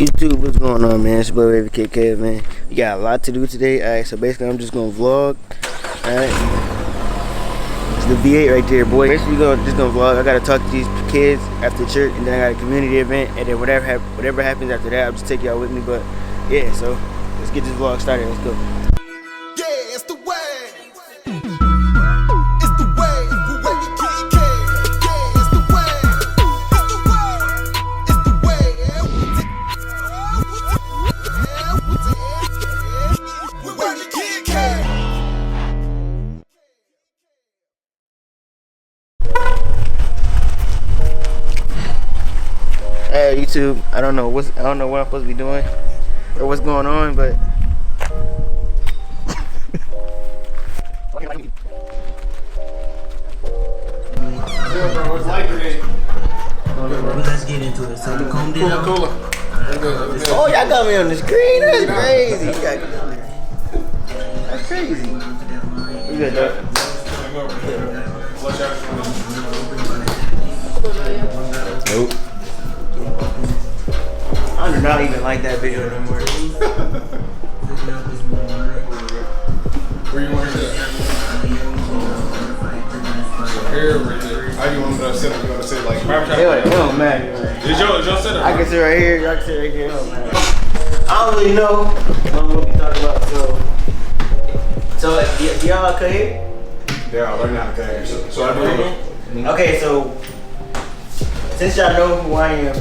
YouTube, what's going on, man? It's your boy Wavykid, man. We got a lot to do today. Alright, so basically I'm just gonna vlog. Alright. It's the V8 right there, boy. Basically just gonna vlog. I gotta talk to these kids after church, and then I got a community event, and then whatever happens after that, I'll just take y'all with me. But yeah, so let's get this vlog started. Let's go. Yeah, it's the way. Hey YouTube, I don't know what I'm supposed to be doing or what's going on, but Let's get into it. So you combed it out? oh, y'all got me on the screen. That's crazy. That's crazy. You good, dog? Nope. I do not even like that video anymore. Where you want to sit? Here, how you want me to sit? You want to sit like barbershop? It don't matter. Is your setup? I can sit right here. Y'all can sit right here. It don't matter. I don't really know what we talking about. So y'all cut hair? Yeah, I learned how to cut hair. So I do. Okay, so since y'all know who I am,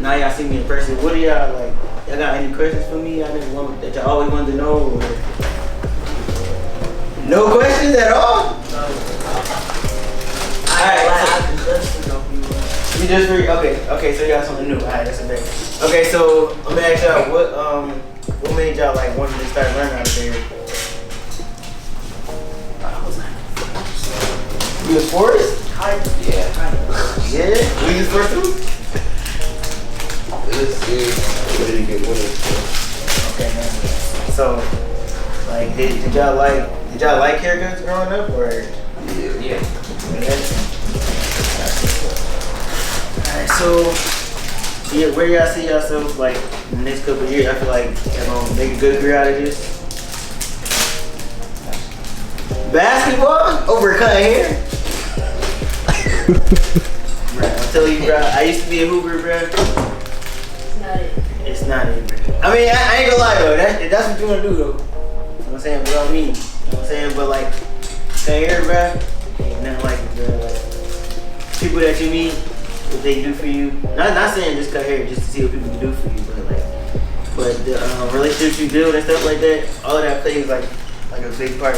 now y'all see me in person, what do y'all like? Y'all got any questions for me? That y'all always wanted to know? Or no questions at all? Alright, you just read. Okay, so you got something new. Alright, that's a big. Okay, so let me ask y'all what made y'all like wanting to start learning how to cut hair? You was forced? Yeah. Yeah? We was forced too? Okay, man. So, like, did y'all like haircuts growing up, or? Yeah. Alright, so yeah, where y'all see yourselves like in the next couple of years? I feel like y'all gonna make a good career out of this. Basketball over cutting hair? Bro, I'm telling you, bro. I used to be a hooper, bro. It's not it, bro. I mean, I ain't gonna lie though. That's what you wanna do though. You know what I'm saying? Without me. You know what I'm saying? But like, cutting hair, bro, ain't nothing like it, bro. Like, people that you meet, what they do for you. Not saying just cut hair just to see what people can do for you, but the relationships you build and stuff like that, all of that plays like a big part.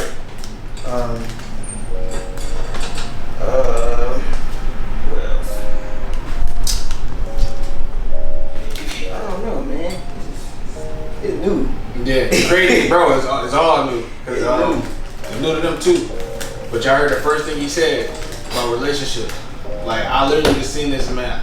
What else? I don't know, man. It's new. Yeah, it's crazy, bro. It's all new. Cause it's new to them too. But y'all heard the first thing he said about relationships. Like I literally just seen this man.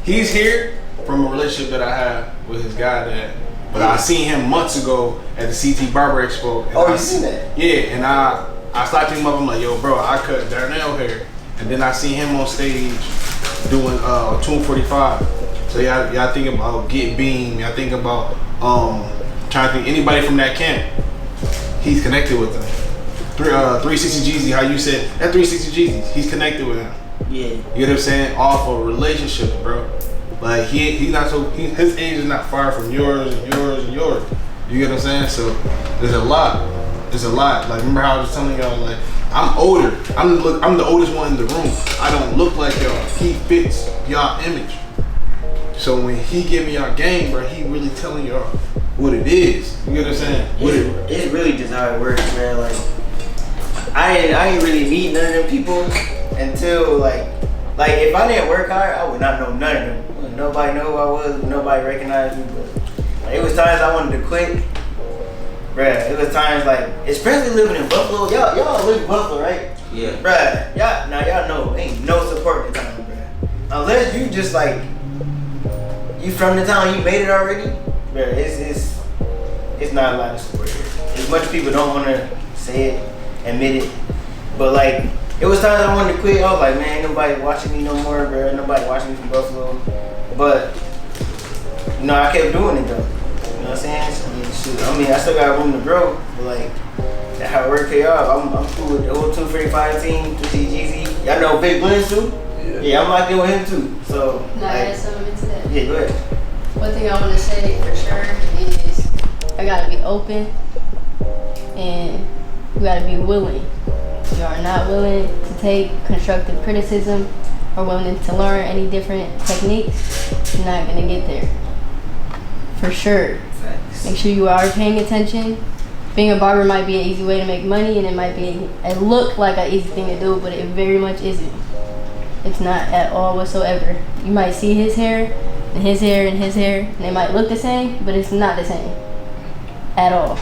He's here from a relationship that I have with his guy dad. But I seen him months ago at the CT Barber Expo. Oh, you seen that? Yeah, and I slapped him up. I'm like, yo, bro, I cut Darnell hair. And then I seen him on stage doing Tune 45. So y'all think about Get Beam. Y'all think about trying to think anybody from that camp. He's connected with them. 360 Jeezy, how you said that 360 Jeezy, he's connected with him. Yeah. You know what I'm saying? Off of relationships, bro. Like he's not so his age is not far from yours and yours and yours. You get what I'm saying? So there's a lot. There's a lot. Like remember how I was telling y'all, like I'm older. I'm the oldest one in the room. I don't look like y'all. He fits y'all image. So when he give me y'all game, bro, he really telling y'all what it is. You get what I'm saying? It's really just how it works, man. Like I ain't really meet none of them people until like if I didn't work hard, I would not know none of them. Nobody know who I was. Nobody recognized me. But like, it was times I wanted to quit. Bruh, it was times like, especially living in Buffalo. Y'all live in Buffalo, right? Yeah. Bruh, y'all know ain't no support in town, bruh. Unless you just like you from the town, you made it already. Bruh, it's not a lot of support here. As much people don't want to say it, admit it, but like it was times I wanted to quit. I was like, man, ain't nobody watching me no more, bro. Nobody watching me from Buffalo. But you know, I kept doing it though. You know what I'm saying? I still got room to grow, but like, that hard work pay off. I'm cool with the whole 245 team, 2C Jeezy. Y'all know Big Blends too? Yeah, I'm locked in with him too. So, no, I add something into that. Yeah, go ahead. One thing I want to say for sure is I gotta be open and you gotta be willing. If you are not willing to take constructive criticism or willing to learn any different techniques, you're not gonna get there. For sure. Thanks. Make sure you are paying attention. Being a barber might be an easy way to make money and it look like an easy thing to do, but it very much isn't. It's not at all whatsoever. You might see his hair and his hair and his hair, and they might look the same, but it's not the same at all.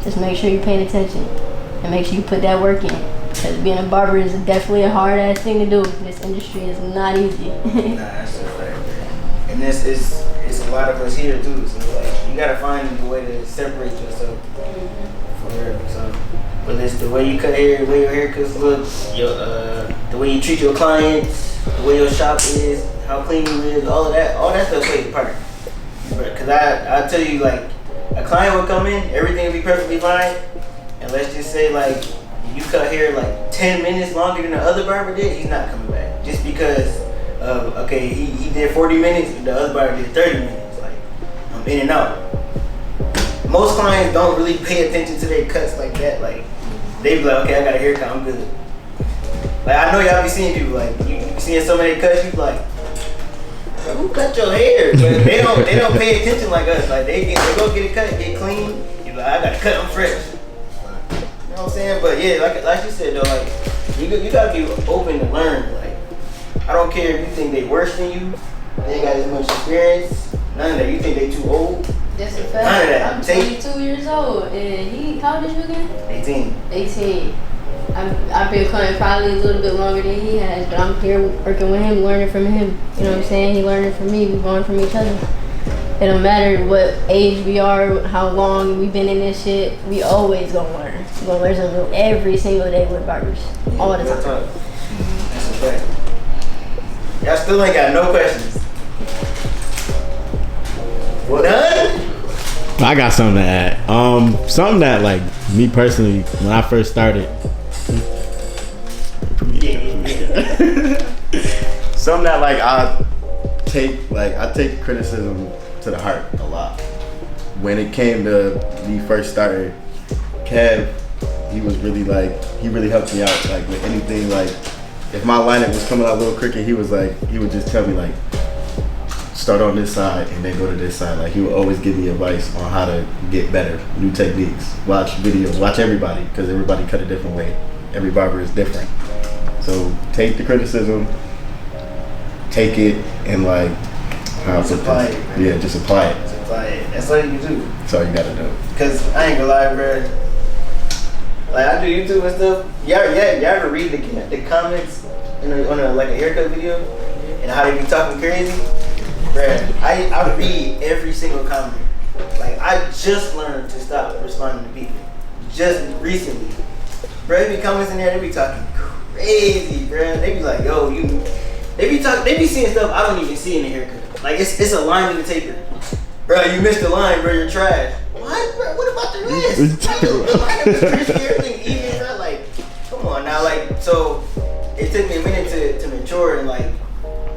Just make sure you're paying attention and make sure you put that work in. Because being a barber is definitely a hard ass thing to do. This industry is not easy. Nah, that's a fact. And it's a lot of us here too. So like, you gotta find a way to separate yourself for real. So whether it's the way you cut hair, the way your haircuts look, the way you treat your clients, the way your shop is, how clean you is, all that stuff plays a part. Because I tell you, like, a client will come in, everything will be perfectly fine, and let's just say like you cut hair like 10 minutes longer than the other barber did, he's not coming back just because okay, he did 40 minutes and the other barber did 30 minutes. Like, I'm in and out. Most clients don't really pay attention to their cuts like that. Like, they be like, okay, I got a haircut, I'm good. Like, I know y'all be seeing people like, you be seeing so many cuts, you be like, who cut your hair? But they don't pay attention like us. Like, they go get a cut, get clean. You be like, I got a cut, I'm fresh. You know what I'm saying? But yeah, like you said though, like, you gotta be open to learn. Like, I don't care if you think they worse than you, they got as much experience, none of that. You think they too old? That's a fact. None of that. I'm 22 years old, and how old is you again? 18. 18. I've been cutting probably a little bit longer than he has, but I'm here working with him, learning from him. You know what I'm saying? He learning from me. We learn from each other. It don't matter what age we are, how long we've been in this shit. We always gonna learn. We gonna learn something every single day with barbers, all the time. That's a fact. Y'all still ain't got no questions. Well done? I got something to add. Something that, like, me personally, when I first started, something that, like, I take criticism to the heart a lot. When it came to me first starting, Kev, he was really like, he really helped me out, like, with anything. Like, if my lineup was coming out a little crooked, he would just tell me, like, start on this side and then go to this side. Like, he would always give me advice on how to get better, new techniques, watch videos, watch everybody, because everybody cut a different way. Every barber is different. So take the criticism, take it, and like, just apply it, man. Yeah, just apply it. Just apply it. That's all you can do. That's all you gotta do. Cause I ain't gonna lie, bro. Like, I do YouTube and stuff. Y'all ever read the comments on a haircut video and how they be talking crazy? Bruh, I read every single comment. Like, I just learned to stop responding to people. Just recently. Bruh, they be comments in there, they be talking crazy, bruh. They be like, yo, they be seeing stuff I don't even see in the haircut. Like, it's a line in the taper. Bruh, you missed the line, bruh, you're trash. What, bruh? What about the rest? Like, the line is crispy, everything even, bruh. Like, come on now. Like, so it took me a minute to mature and, like,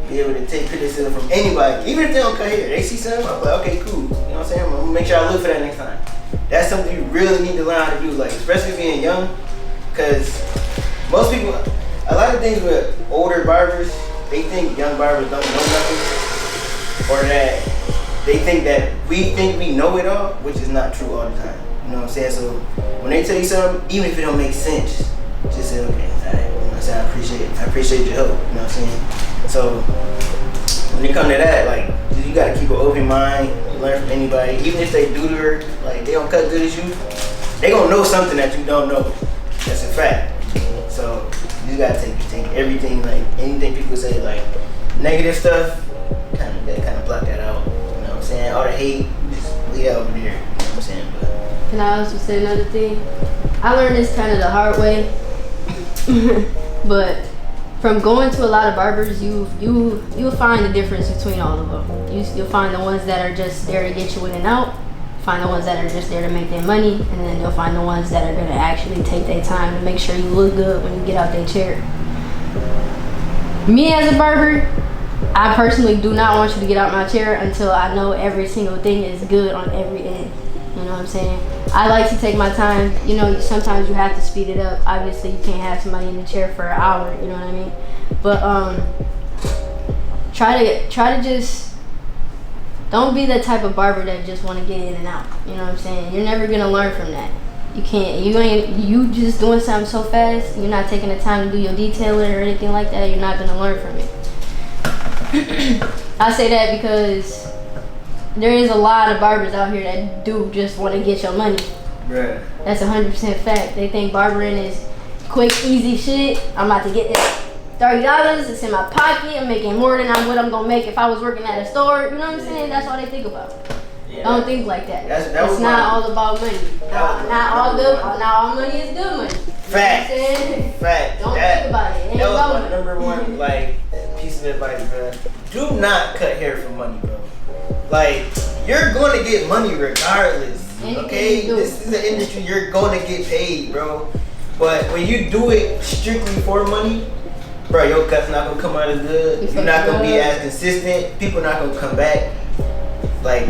be able to take criticism from anybody, even if they don't cut hair. They see something, I'm like, okay, cool. You know what I'm saying? I'm gonna make sure I look for that next time. That's something you really need to learn how to do, like, especially being young, because most people, a lot of things with older barbers, they think young barbers don't know nothing, or that they think that we think we know it all, which is not true all the time. You know what I'm saying? So when they tell you something, even if it don't make sense, just say, okay, all right. You know what I'm saying? I appreciate your help. You know what I'm saying? So when it comes to that, like, you gotta keep an open mind, learn from anybody. Even if they do like, they don't cut good as you, they gonna know something that you don't know. That's a fact. So you just gotta take everything, like, anything people say, like, negative stuff, kind of block that out. You know what I'm saying? All the hate, just leave that over there. You know what I'm saying? But can I also say another thing? I learned this kind of the hard way, but from going to a lot of barbers, you'll find the difference between all of them. You'll find the ones that are just there to get you in and out, find the ones that are just there to make their money, and then you'll find the ones that are gonna actually take their time to make sure you look good when you get out their chair. Me as a barber, I personally do not want you to get out my chair until I know every single thing is good on every end. You know what I'm saying? I like to take my time. You know, sometimes you have to speed it up. Obviously, you can't have somebody in the chair for an hour. You know what I mean? But try to just don't be the type of barber that just want to get in and out. You know what I'm saying? You're never gonna learn from that. You can't. You just doing something so fast. You're not taking the time to do your detailing or anything like that. You're not gonna learn from it. I say that because there is a lot of barbers out here that do just want to get your money. Right. That's 100% fact. They think barbering is quick, easy shit. I'm about to get this $30. It's in my pocket. I'm making more than what I'm gonna make if I was working at a store. You know what I'm saying? That's all they think about. Yeah. Don't think like that. It's not all about money. Not all money is good money. Fact. You know what I'm saying? Fact. Don't think about it. It ain't That was about my money. number one piece of advice, bro. Do not cut hair for money, bro. Like, you're going to get money regardless. Okay, this is an industry you're going to get paid, bro. But when you do it strictly for money, bro, your cut's not gonna come out as good. You're not gonna be as consistent. People not gonna come back. Like,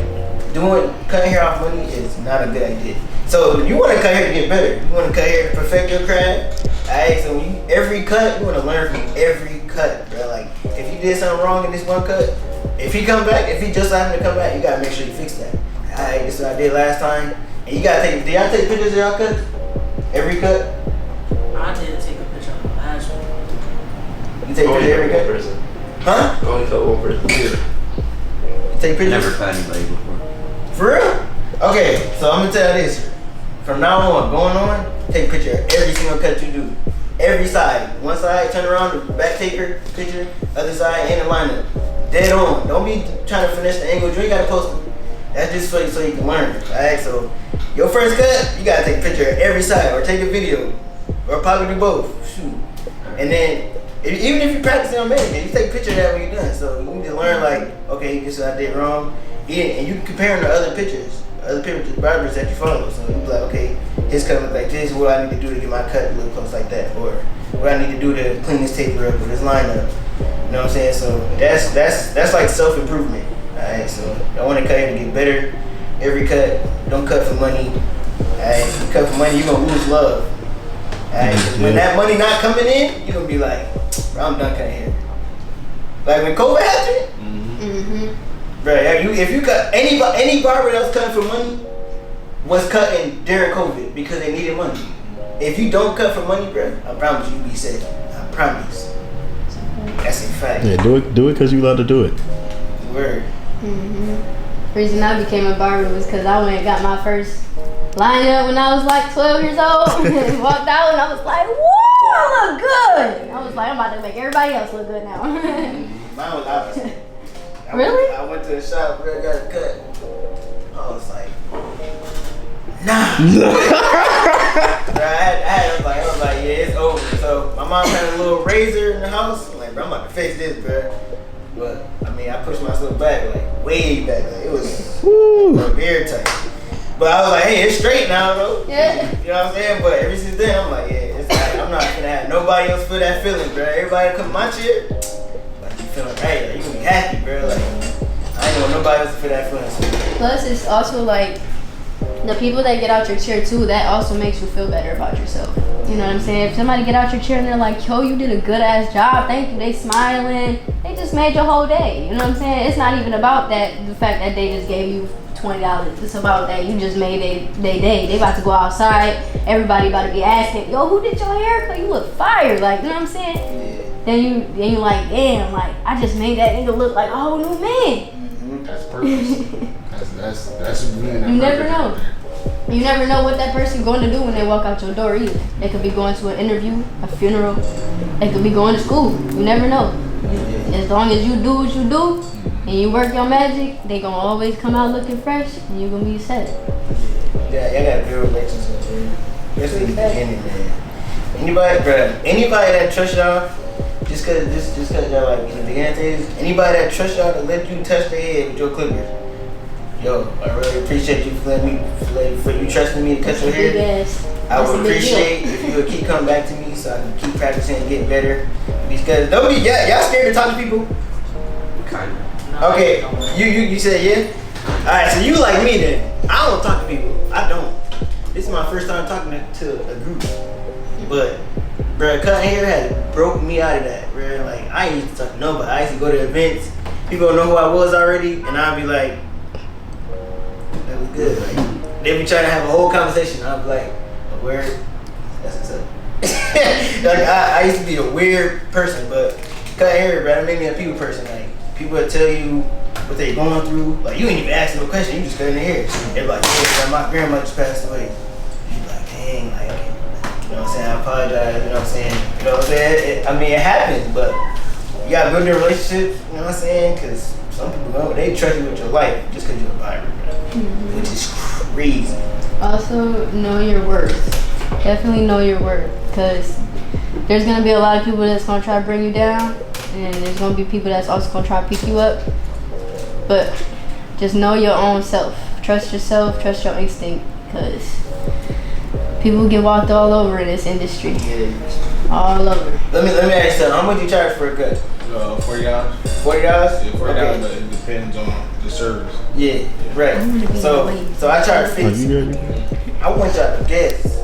cutting hair off money is not a good idea. So you want to cut hair to get better. You want to cut hair to perfect your craft. Alright, so every cut, you want to learn from every cut, bro. Like, if you did something wrong in this one cut, if he just happened to come back, you gotta make sure you fix that. Alright, this is what I did last time. And you gotta did y'all take pictures of y'all cuts? Every cut? I did take a picture of the last one. You take pictures of every cut? Person. Huh? I only cut one person. You take pictures? Never cut anybody before. For real? Okay, so I'm gonna tell you this. From now on, going on, take a picture of every single cut you do. Every side. One side, turn around, the back taper, picture, other side, and the lineup. Dead on. Don't be trying to finesse the angle. You ain't gotta post them. That's just so you can learn. Alright, so your first cut, you gotta take a picture of every side, or take a video, or probably do both. Shoot. And then, even if you're practicing on mannequin, you take a picture of that when you're done. So you need to learn, like, okay, this is what I did wrong. And you can compare them to other pictures, barbers that you follow. So you be like, okay, his cut look like this. What I need to do to get my cut to look close like that, or what I need to do to clean this taper up or this lineup. You know what I'm saying? So that's like self-improvement. Alright, so I want to cut hair to get better. Every cut, don't cut for money. Alright, if you cut for money, you're gonna lose love. Alright, when that money not coming in, you're gonna be like, bro, I'm done cutting hair. Like when COVID happened, bro, if you cut any barber that was cutting for money was cutting during COVID because they needed money. If you don't cut for money, bro, I promise you'll be safe. I promise. That's a fact. Yeah, do it because you love to do it. Word. Reason I became a barber was because I went and got my first lineup when I was like 12 years old and walked out and I was like, whoa, I look good. I was like, I'm about to make everybody else look good now. Mine was opposite. Really? I went to the shop where I got a cut. I was like, nah. Bro, I was like, yeah, it's over. So my mom had a little razor in the house. I'm like, bro, I'm about to fix this, bro. But I mean, I pushed myself back, like way back. Like it was very tight. But I was like, hey, it's straight now, though. Yeah. You know what I'm saying? But ever since then, I'm like, yeah, it's like, I'm not gonna have nobody else feel that feeling, bro. Everybody come to my chair, like you feeling right, like you gonna be happy, bro. Like I ain't want nobody else to feel that feeling. So. Plus, it's also like the people that get out your chair too. That also makes you feel better about yourself. You know what I'm saying? If somebody get out your chair and they're like, yo, you did a good ass job, thank you. They smiling. They just made your whole day. You know what I'm saying? It's not even about that. The fact that they just gave you $20. It's about that you just made they day. They about to go outside. Everybody about to be asking, yo, who did your hair? Cause you look fire. Like, you know what I'm saying? Yeah. Then you like, damn, like I just made that nigga look like a whole new man. That's purpose. that's really You never know. You never know what that person's going to do when they walk out your door either. They could be going to an interview, a funeral. They could be going to school. You never know. As long as you do what you do and you work your magic, they gonna always come out looking fresh and you're gonna be set. Yeah, you gotta build relationships, man. Especially in the beginning, man. Anybody that trusts y'all, just just cause y'all like in the beginning days, anybody that trusts y'all to let you touch their head with your clippers, yo, I really appreciate you for you trusting me to cut your Big hair. ass. I That's a would big appreciate deal. if you would keep coming back to me so I can keep practicing and get better. Because don't be y'all scared to talk to people. Kind of. Okay, you said yeah. All right, so you like me then. I don't talk to people. I don't. This is my first time talking to a group. But, bruh, cutting hair had broke me out of that, bruh. Like, I ain't used to talk to nobody. I used to go to events. People don't know who I was already. And I'd be like, that was good. Like, they be trying to have a whole conversation. I'd be like, a word? That's what's up. Like, I used to be a weird person, but cutting hair, bruh, that made me a people person. Like, people would tell you what they going through. Like, you ain't even asking no question. You just cutting their hair. They're like, yeah, my grandma just passed away. You be like, dang, like, you know what I'm saying? I apologize, you know what I'm saying? You know what I'm saying? I mean, it happens, but you gotta build your relationship, you know what I'm saying? Because some people, they trust you with your life just because you're a Barber, which is crazy. Also, know your worth. Definitely know your worth, because there's going to be a lot of people that's going to try to bring you down, and there's going to be people that's also going to try to pick you up. But just know your own self. Trust yourself, trust your instinct, because people get walked all over in this industry. Yeah. All over. Let me ask you something. How much you charge for a cut? $40. $40? Yeah, $40, Okay. but it depends on the service. Yeah, right. So I charge $50. I want y'all to guess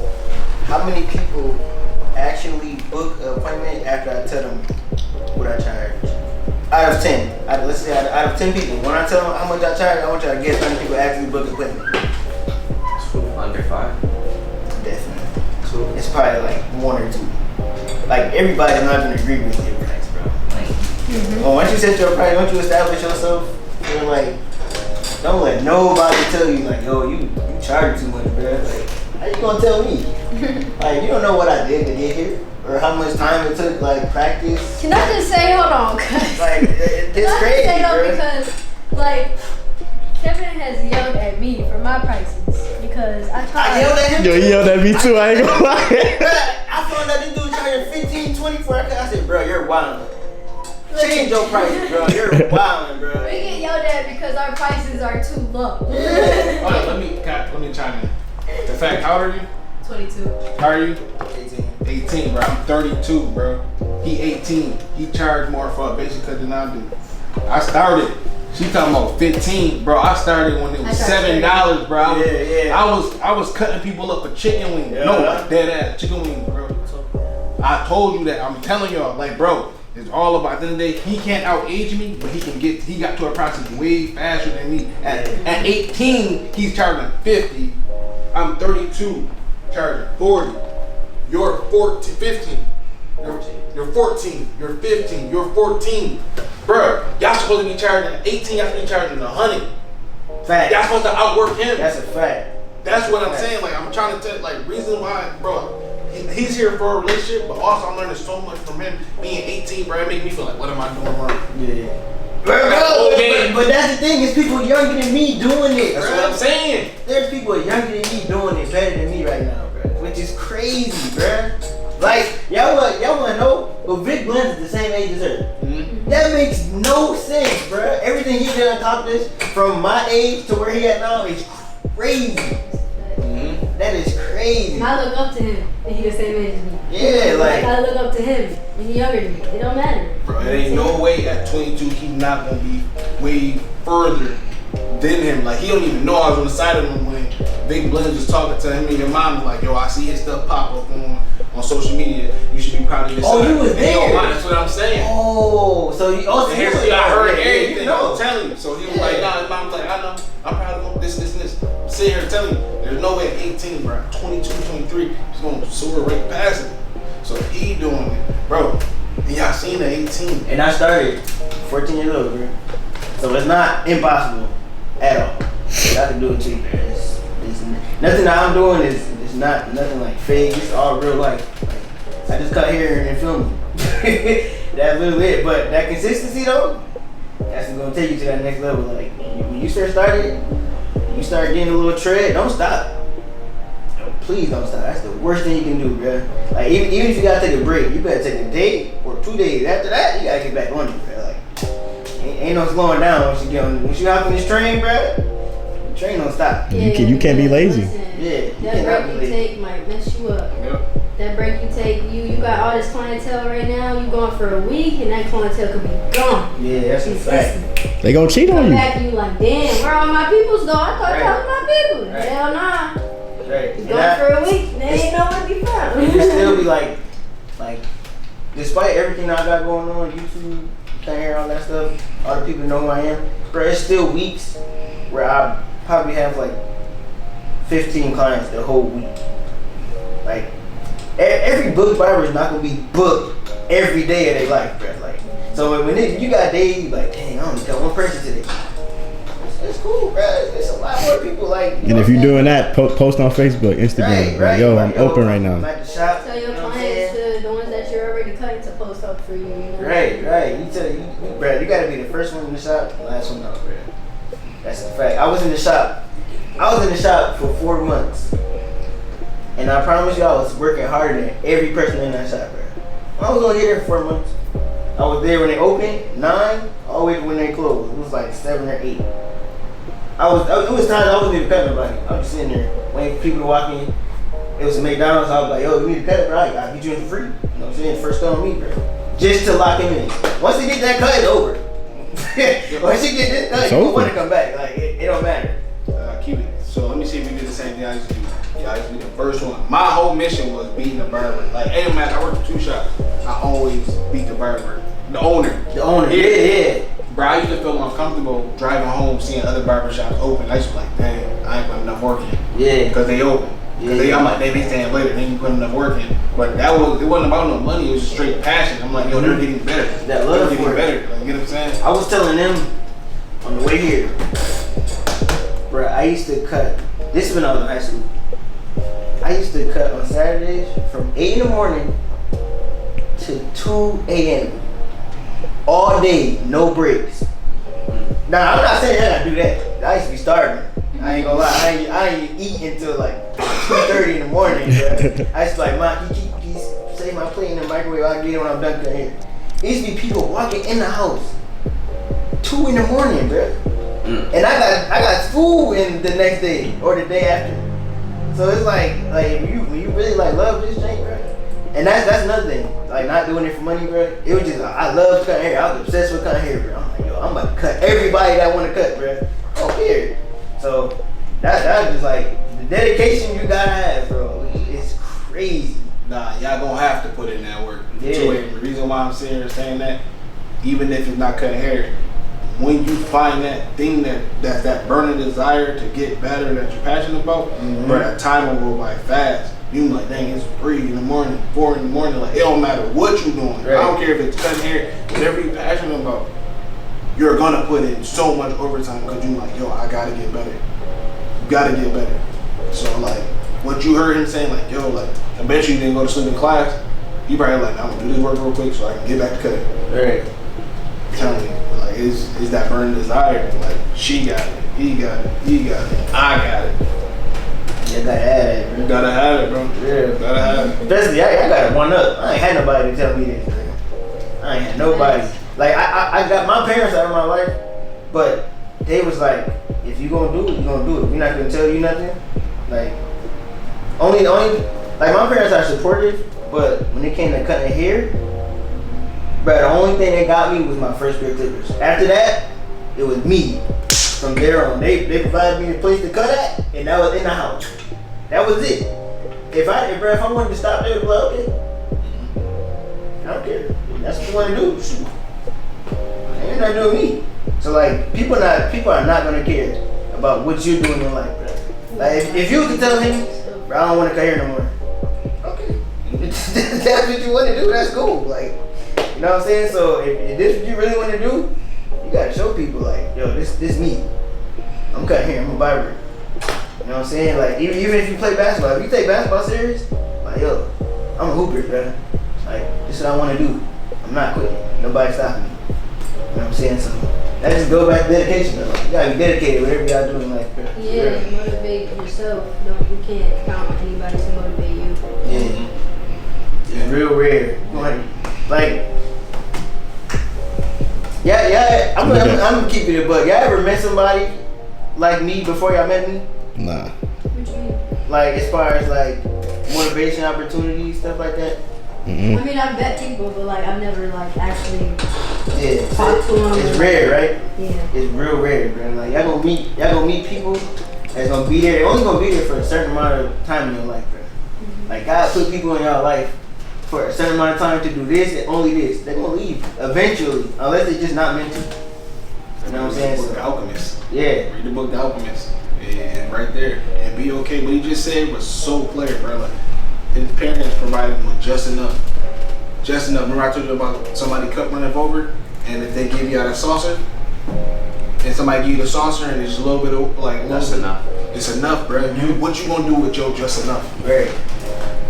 how many people actually book an appointment after I tell them what I charge. Out of 10. Let's say out of 10 people, when I tell them how much I charge, I want y'all to guess how many people actually book an appointment. Under 5. Definitely. So it's probably like 1 or 2. Like, everybody's not gonna agree with your price, bro. Like, well, once you set your price, once you establish yourself, you're like, don't let nobody tell you like, yo, you charge too much, bro. Like, how you gonna tell me? Like, you don't know what I did to get here, or how much time it took, like, practice. Can I just say, hold on, cause Like, it's crazy, say no, bro. because like Kevin has yelled at me for my prices because I tried. I yelled at him. Yo, he yelled at me too, I ain't gonna lie. I found out this dude charging 15, 20 for a cut. I said, bro, you're wildin'. Change your prices, bro. You're wildin', bro. We get yelled at because our prices are too low. Hold on, let me chime in. The fact, how old are you? 22. How are you? 18. 18, bro. I'm 32, bro. He 18. He charged more for a basic cut than I do. I started. She talking about 15, bro. I started when it was $7, bro. I was cutting people up for chicken wings. Yeah. No, like dead ass chicken wings, bro. I told you that. I'm telling y'all, like, bro, it's all about. At the end of the day, he can't out-age me, but he got to a process way faster than me. At 18, he's charging 50. I'm 32, charging 40. You're 14, 15. You're 14. You're 15. You're 14. Bruh, y'all supposed to be charging 18. Y'all supposed to be charging 100. Fact. Y'all supposed to outwork him. That's a fact. That's what I'm saying. Like, I'm trying to tell, like, reason why, bro. He's here for a relationship, but also I'm learning so much from him. Being 18, bro, it makes me feel like, what am I doing wrong? Yeah. But that's the thing, is people younger than me doing it. That's bro. what I'm saying. There's people younger than me doing it better than me right now, bro. Which is crazy, bro. Like, y'all wanna know? But Vic Blends is the same age as her. Mm-hmm. That makes no sense, bro. Everything he done accomplished from my age to where he at now is crazy. Mm-hmm. That is crazy. I look up to him, and he the same age as me. Yeah, like I look up to him, and he younger than me. It don't matter. Bro, there ain't no way at 22 he's not gonna be way further than him. Like, he don't even know I was on the side of him when Big Blend was talking to him and your mom was like, yo, I see his stuff pop up on social media. You should be proud of yourself. Oh, you was And there. yo, that's what I'm saying. oh, so you And here's, I heard everything. You know. I'm telling you. So he was like, nah, his mom's like, I know. I'm proud of him. This. I'm sitting here telling you, there's no way at 18, bro. 22, 23, he's gonna soar right past it. So he doing it, bro. And y'all seen the 18. And I started 14 years old, bro. So it's not impossible at all. I can do it too, man. It's nothing that I'm doing is not nothing like fake. It's all real life. Like, I just cut here and then film it. That's literally it. But that consistency though, that's gonna take you to that next level. Like when you first started, you start getting a little tread. Don't stop. Please don't stop. That's the worst thing you can do, bro. Like even if you gotta take a break, you better take a day or 2 days. After that, you gotta get back on it, bro. Like, ain't no slowing down once you hop in this train, bro. The train don't stop. Yeah, you can't be lazy. Listen, Yeah, that break you take might mess you up. Yep. That break you take, you got all this clientele right now. You going for a week, and that clientele could be gone. Yeah, that's a fact. They gonna cheat on Come you. back and you like, damn, where all my peoples go? I thought that was my people. Right. Hell nah. Right. You gone for a week, they ain't nowhere to be found. You still be like, despite everything I got going on, YouTube, can't hear all that stuff, all the people know who I am, bro, it's still weeks where I probably have like 15 clients the whole week. Like, every booked barber is not gonna be booked every day of their life, bro. Like, so when you got days, you like, dang, I only got one person today. It's cool, bro. It's a lot more people like. And if you're doing that, post on Facebook, Instagram. Right. Like, yo, Like, I'm open right now. I'm at the shop. Tell your you know what I'm clients, saying? the ones that you're already cutting, to post up for you. You know? Right. Bro, you gotta be the first one in the shop, the last one out, bro. That's a fact. I was in the shop for 4 months. And I promise you, I was working harder than every person in that shop, bro. I was only there for 4 months. I was there when they opened, 9, all the way to when they closed. It was like 7 or 8. It was times I wasn't even cutting nobody. I was just sitting there waiting for people to walk in. It was a McDonald's. I was like, yo, you need to cut it, bro. I'll get you in for free. You know what I'm saying? First on me, bro. Just to lock him in. Once he get that cut, it's over. Once he get this cut, you don't want to come back. Like, it don't matter. Keep it. So let me see if we do the same thing I used to do. Yeah, I used to be the first one. My whole mission was beating the barber. Like, it didn't matter. I worked at 2 shops. I always beat the barber. The owner. Yeah. Bro, I used to feel uncomfortable driving home seeing other barbershops open. I used to be like, dang, I ain't putting enough work in. Yeah. Because they open. Yeah. I'm like, they staying later. They ain't putting enough work in. But it wasn't about no money. It was just straight passion. I'm like, yo, they're getting better. That love they're getting for it. better. Like, you know what I'm saying? I was telling them on the way here, bro, I used to cut, this is when I was in high school. I used to cut on Saturdays from 8 in the morning to 2 a.m. All day, no breaks. Now, I'm not saying I gotta do that. I used to be starving. I ain't gonna lie. I ain't eat until like 2:30 in the morning, bro. I used to be like, Mom, can you save my plate in the microwave? I'll get it when I'm done cutting here. There used to be people walking in the house 2 in the morning, bro. And I got school in the next day or the day after. So it's like when you really like love this thing, bro. And that's another thing. Like, not doing it for money, bro. It was just, I love cutting hair. I was obsessed with cutting hair, bro. I'm like, yo, I'm about to cut everybody that want to cut, bro. I don't care. So that was just like, the dedication you gotta have, bro. It's crazy. Nah, y'all gonna have to put in that work. Yeah. So the reason why I'm sitting here saying that, even if it's not cutting hair, when you find that thing that's that burning desire to get better that you're passionate about, bro, that time will go by fast. You like, dang, it's 3 in the morning, 4 in the morning. Like, it don't matter what you're doing. Right. I don't care if it's cutting hair, whatever you're passionate about, you're gonna put in so much overtime because you're like, yo, I gotta get better. You gotta get better. So like, what you heard him saying, like, yo, like, I bet you didn't go to sleep in class. He probably like, I'm gonna do this work real quick so I can get back to cutting. Right. I'm telling you, like, it's that burning desire. Like, she got it, he got it, he got it, I got it. You gotta have it, bro. You gotta have it, bro. Yeah. Gotta have it. Especially, I got it one up. I ain't had nobody to tell me this, bro. I ain't had nobody. Like, I got my parents out of my life, but they was like, if you gonna do it, you gonna do it. We're not gonna tell you nothing. Like, only, like, my parents are supportive, but when it came to cutting hair, bro, the only thing that got me was my first pair of clippers. After that, it was me. From there on, they provided me a place to cut at, and that was in the house. That was it. If I wanted to stop there, well, okay. I don't care. That's what you want to do. Shoot. Ain't nothing to do with me. So like, people are not gonna care about what you're doing in life, bro. Like, if you was to tell him, bro, I don't want to cut hair no more. Okay. If that's what you want to do, that's cool. Like, you know what I'm saying? So if this is what you really want to do, you gotta show people like, yo, this me. I'm cutting hair. I'm a barber. You know what I'm saying? Like, even if you play basketball, if you take basketball serious, like, yo, I'm a hooper, bro. Like, this is what I want to do. I'm not quitting. Nobody's stopping me. You know what I'm saying? So that just go back to dedication, though. You gotta be dedicated whatever you gotta do in life, bro. Yeah, motivate yourself. You can't count on anybody to motivate you. Yeah. It's real rare. Like, Yeah. I'm Okay. gonna keep it a buck. Y'all ever met somebody like me before y'all met me? Nah. What you mean? Like as far as like motivation opportunities, stuff like that. Mm-mm. I mean, I've met people, but like I've never like actually Yeah, talked to them. it's rare, right? Yeah. It's real rare, bro. Like y'all gonna meet people that's gonna be there. They're only gonna be there for a certain amount of time in your life, bro. Like God put people in your life for a certain amount of time to do this and only this. They're gonna leave eventually, unless they're just not meant to. You know what I'm saying? Read the book, So, The Alchemist. yeah. Read the book, The Alchemist. And right there. And be okay. What he just said was so clear, bro. Like, his parents provided him with just enough. Just enough. Remember I told you about somebody cup running over? And if they give you out a saucer, and somebody give you the saucer and it's a little bit of, like, That's enough. It's enough, bro. What you gonna do with your just enough? Right.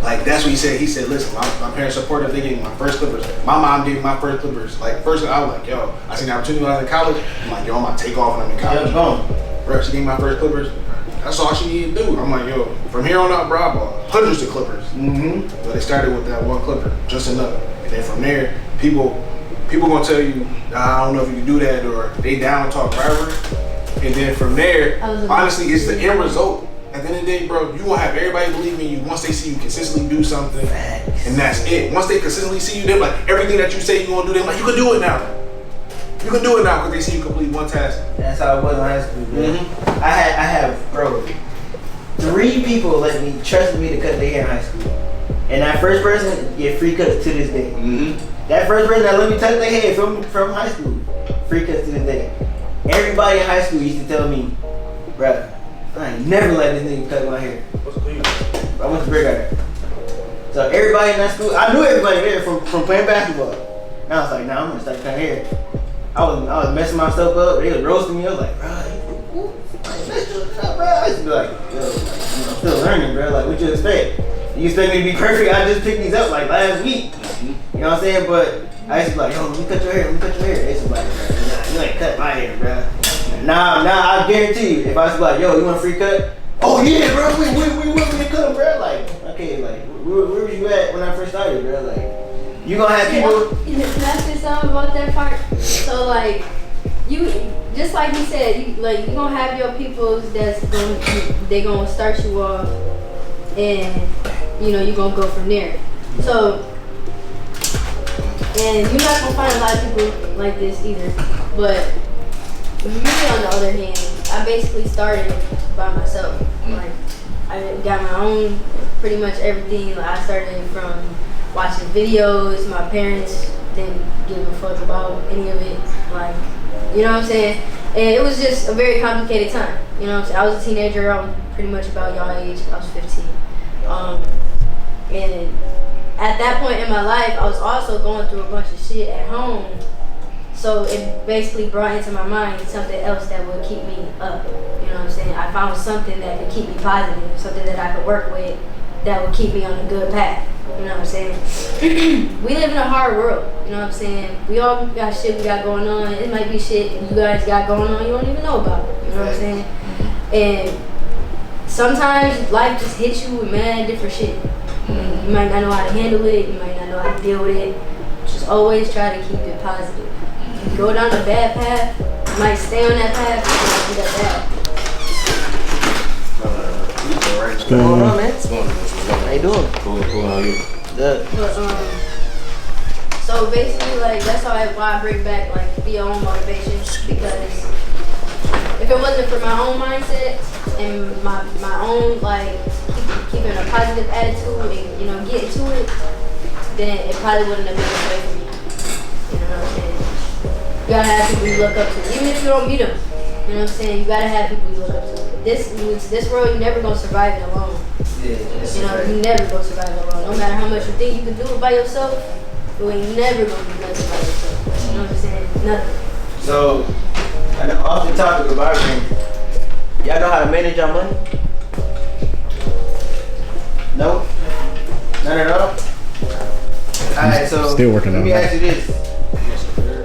Like, that's what he said. He said, listen, my parents supported, they gave me my first clippers. My mom gave me my first clippers. Like, first, I was like, yo, I seen the opportunity when I was in college. I'm like, yo, I'm gonna take off when I'm in college. Bro, she gave me my first clippers. That's all she needed to do. I'm like, yo, from here on out, bro, I bought hundreds of clippers. Mm-hmm. But they started with that one clipper, just enough. And then from there, people gonna tell you, I don't know if you can do that, or they down talk forever. And then from there, honestly, it's the end result. At the end of the day, bro, you gonna have everybody believe in you once they see you consistently do something, and that's it. Once they consistently see you, they're like, everything that you say you gonna do, they're like, you can do it now. You can do it now because they see you complete one task. That's how it was in high school, bro. Mm-hmm. I have, bro, 3 people trusted me to cut their hair in high school. And that first person get free cuts to this day. Mm-hmm. That first person that let me touch their hair from high school, free cuts to this day. Everybody in high school used to tell me, bruh, I ain't never let this nigga cut my hair. I went to Brick Garden. So everybody in that school, I knew everybody there from playing basketball. And I was like, nah, I'm gonna start cutting hair. I was messing myself up. They was roasting me. I was like, bro, I used to be like, yo, I'm still learning, bro. Like, what you expect? You expect me to be perfect? I just picked these up like last week. You know what I'm saying? But I used to be like, yo, let me cut your hair. They used to be like, bro, nah, you ain't cut my hair, bro. Nah, I guarantee you, if I was like, yo, you want a free cut? Oh yeah, bro, we want me to cut, bro. Like, okay, like, where was you at when I first started, bro? Like, you gonna have people. Can I say something about that part? So like, you just like you said, you gonna have your peoples they gonna start you off, and you gonna go from there. So, and you're not gonna find a lot of people like this either. But me, on the other hand, I basically started by myself. Like, I got my own, pretty much everything. Like, I started from watching videos. My parents didn't give a fuck about any of it. Like, you know what I'm saying? And it was just a very complicated time. You know what I'm saying? I was a teenager. I was pretty much about y'all age. I was 15. And at that point in my life, I was also going through a bunch of shit at home. So it basically brought into my mind something else that would keep me up. You know what I'm saying? I found something that could keep me positive, something that I could work with that would keep me on a good path. You know what I'm saying? We live in a hard world. You know what I'm saying? We all got shit we got going on. It might be shit you guys got going on you don't even know about. You know what I'm saying? And sometimes life just hits you with mad different shit. You might not know how to handle it. You might not know how to deal with it. Just always try to keep it positive. If you go down a bad path, you might stay on that path, but you might do that What's going on? man? What's going on? How you doing? Cool, how are you? Good. But so basically, like, that's why I bring back, like, be your own motivation, because if it wasn't for my own mindset and my own, like, keeping a positive attitude and getting to it, then it probably wouldn't have been this way for me. You know what I'm saying? You gotta have people you look up to, even if you don't meet them. You know what I'm saying? You gotta have people you look up to. This world, you're never gonna survive it alone. You never gonna survive it alone. No matter how much you think you can do it by yourself, you ain't never gonna do nothing by yourself. You know what I'm saying? Nothing. So, off the topic of barbering, y'all know how to manage your money? No? None at all? Alright, so Still working let on me that. ask you this.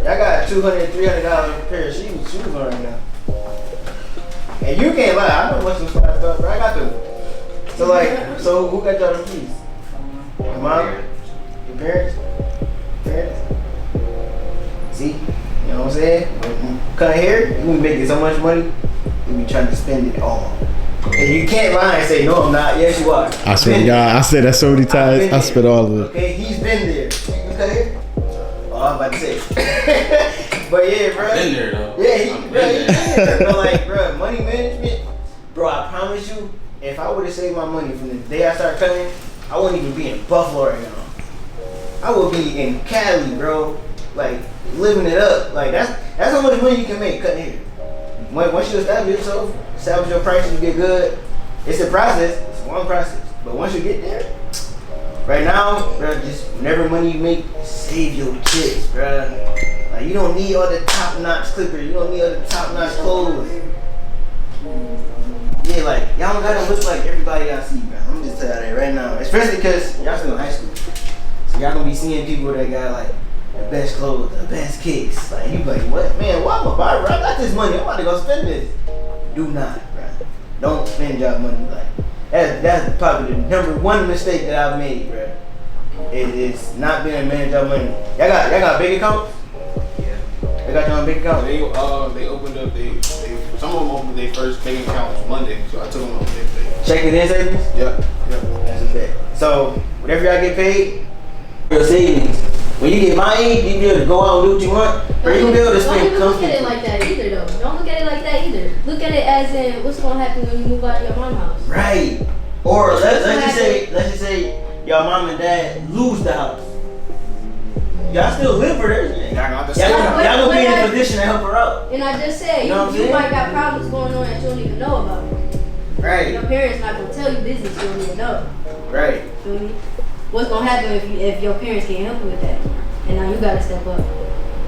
Y'all got $200, $300 pair of shoes on right now. And you can't lie, I know what's some smart stuff, bro. I got them. So who got y'all them keys? Your mom? Your parents? See? You know know what I'm saying? Cut hair, you be making so much money, you be trying to spend it all. And you can't lie and say, no, I'm not. Yes, you are. I swear to God, I said that so many times. I spit all of it. Okay, he's been there. You cut hair? Oh, I'm about to say. But yeah, bro. Been there though. Yeah, he been there. But like, bro, money management, bro, I promise you, if I would have saved my money from the day I started cutting, I wouldn't even be in Buffalo right now. I would be in Cali, bro. Like, living it up. Like, that's how much money you can make cutting hair. Once you establish yourself, establish your prices, you get good. It's a process. It's one process. But once you get there, right now, bro, just whenever money you make, save your chips, bro. Like, you don't need all the top-notch clippers. You don't need all the top-notch clothes. Yeah, like, y'all don't gotta look like everybody y'all see, bro. I'm just telling you that right now. Especially because y'all still in high school. So y'all gonna be seeing people that got, like, the best clothes, the best kicks. Like, you be like, what? Man, why am I barber? I got this money. I'm about to go spend this. Do not, bro. Don't spend your money. Like, that's probably the number one mistake that I've made, bro. It's not being a manage your money. Y'all got big accounts? Yeah. They got your own big account? They opened up some of them opened their first big accounts Monday, so I took them on their thing. Checking in savings? Yep. That's a bet. So, whatever y'all get paid, your savings. When you get money, you be able to go out and do what you want, or you can be able to spend Don't look at it like that either, though. Don't look at it like that either. Look at it as in what's gonna happen when you move out of your mom's house. Right. Or let's just say your mom and dad lose the house. Y'all still live for this. Y'all gonna be in a position to help her out. And I just said, You know what I'm you saying? might got problems going on that you don't even know about. Right. Your parents not gonna tell you business you don't even know. Right. Feel me? What's gonna happen if your parents can't help you with that? And now you gotta step up.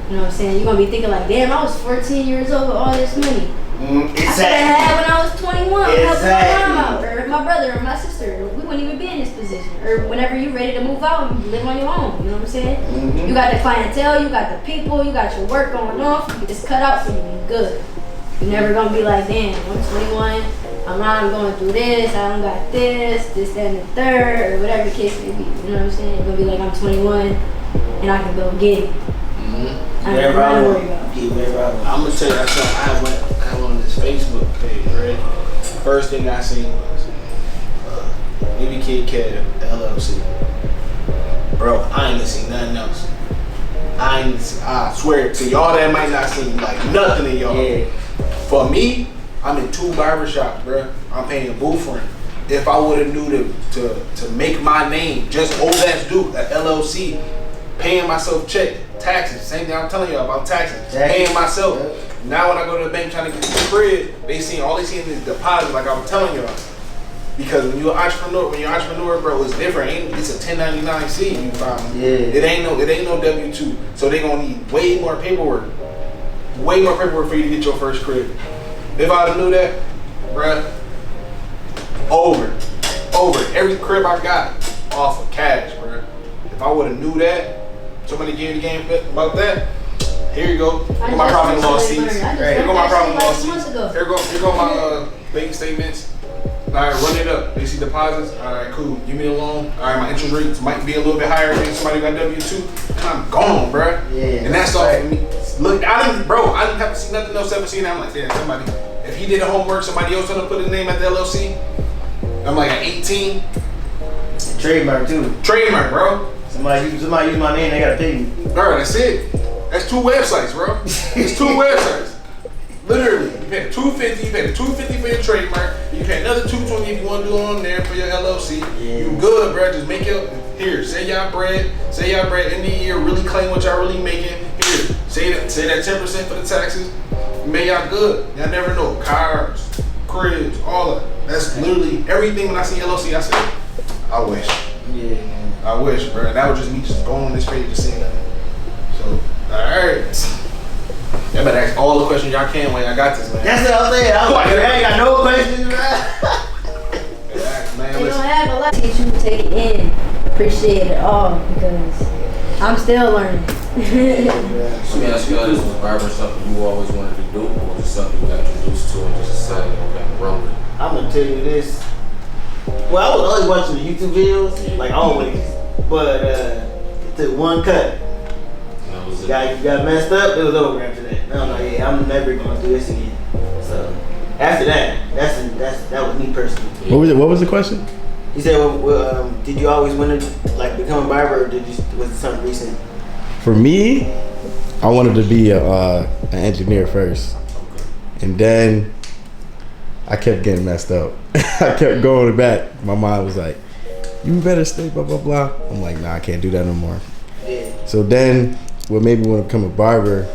You know what I'm saying? You're gonna be thinking like, damn, I was 14 years old with all this money. Exactly. I should have had when I was 21. Exactly. Helping my mom out, or my brother, or my sister. We wouldn't even be in this position. Or whenever you're ready to move out and live on your own. You know what I'm saying? Mm-hmm. You got the clientele, you got the people, you got your work going on. You just cut out for you. You good. You're never gonna be like, damn, I'm 21. I'm going through this. I don't got this, that, and the third, or whatever the case may be. You know what I'm saying? You're gonna be like, I'm 21, and I can go get it. I don't have to worry about. I'm gonna tell you something. I went on this Facebook page, right? First thing I seen was Wavykid LLC. Bro, I ain't seen nothing else. I swear to y'all that might not seem like nothing to y'all. Yeah. For me, I'm in 2 barbershops, bro. I'm paying booth rent. If I would have knew to make my name, just old ass dude, a LLC, paying myself check, taxes. Same thing I'm telling y'all about taxes. Paying myself. Yep. Now when I go to the bank trying to get the crib, all they see is deposit, like I was telling y'all. Because when you're an entrepreneur, bro, it's different. It's a 1099-C. You find Yeah. It ain't no W-2. So they gonna need way more paperwork for you to get your first crib. If I'd have knew that, bruh, over every crib I got off of cash, bruh. If I would have knew that, somebody gave the game about that. Here you go. Here go my profit and loss seats. Here go my profit and loss seats. Here go my bank statements. All right, run it up. They see deposits. All right, cool. Give me a loan. All right, my interest rates might be a little bit higher than somebody who got W-2. And I'm gone, bruh. Yeah. And that's all for me. Look, I didn't have to see nothing else ever seen. I'm like, damn, somebody. If he did the homework, somebody else gonna put his name at the LLC. I'm like at 18. Trademark too. Trademark, bro. Somebody use my name, they gotta pay me. Bro, that's it. That's 2 websites, bro. It's 2 websites. Literally, you pay the $250. You pay the $250 for your trademark. You pay another $220 if you want to do it on there for your LLC. Yeah. You good, bro? Just make your say y'all bread. End of the year. Really claim what y'all really making. Here, say that 10% for the taxes. Man, y'all good. Y'all never know. Cars, cribs, all of it. That's literally everything. When I see LLC, I say, I wish. Yeah, man. I wish, bro. That was just me just going on this page and seeing that. So, alright. Y'all better ask all the questions y'all can when I got this, man. That's what I'm saying. I was like, I ain't got no questions, bro. Man, They listen. don't have a lot. Teach you to take it in, appreciate it all, because I'm still learning. Let me ask you, this was Barber something you always wanted to do, or just something you got introduced to and just decided, okay, run with it? I'm gonna tell you this. Well, I was always watching the YouTube videos, like always. But it took one cut. And that was You got messed up, it was over after that. No, yeah, I'm never gonna do this again. So after that, that was me personally. What was the question? He said, did you always want to like become a barber, or was it something recent? For me, I wanted to be an engineer first, and then I kept getting messed up. I kept going back. My mom was like, "You better stay, blah blah blah." I'm like, "Nah, I can't do that no more." Yeah. So then, what made me want to become a barber?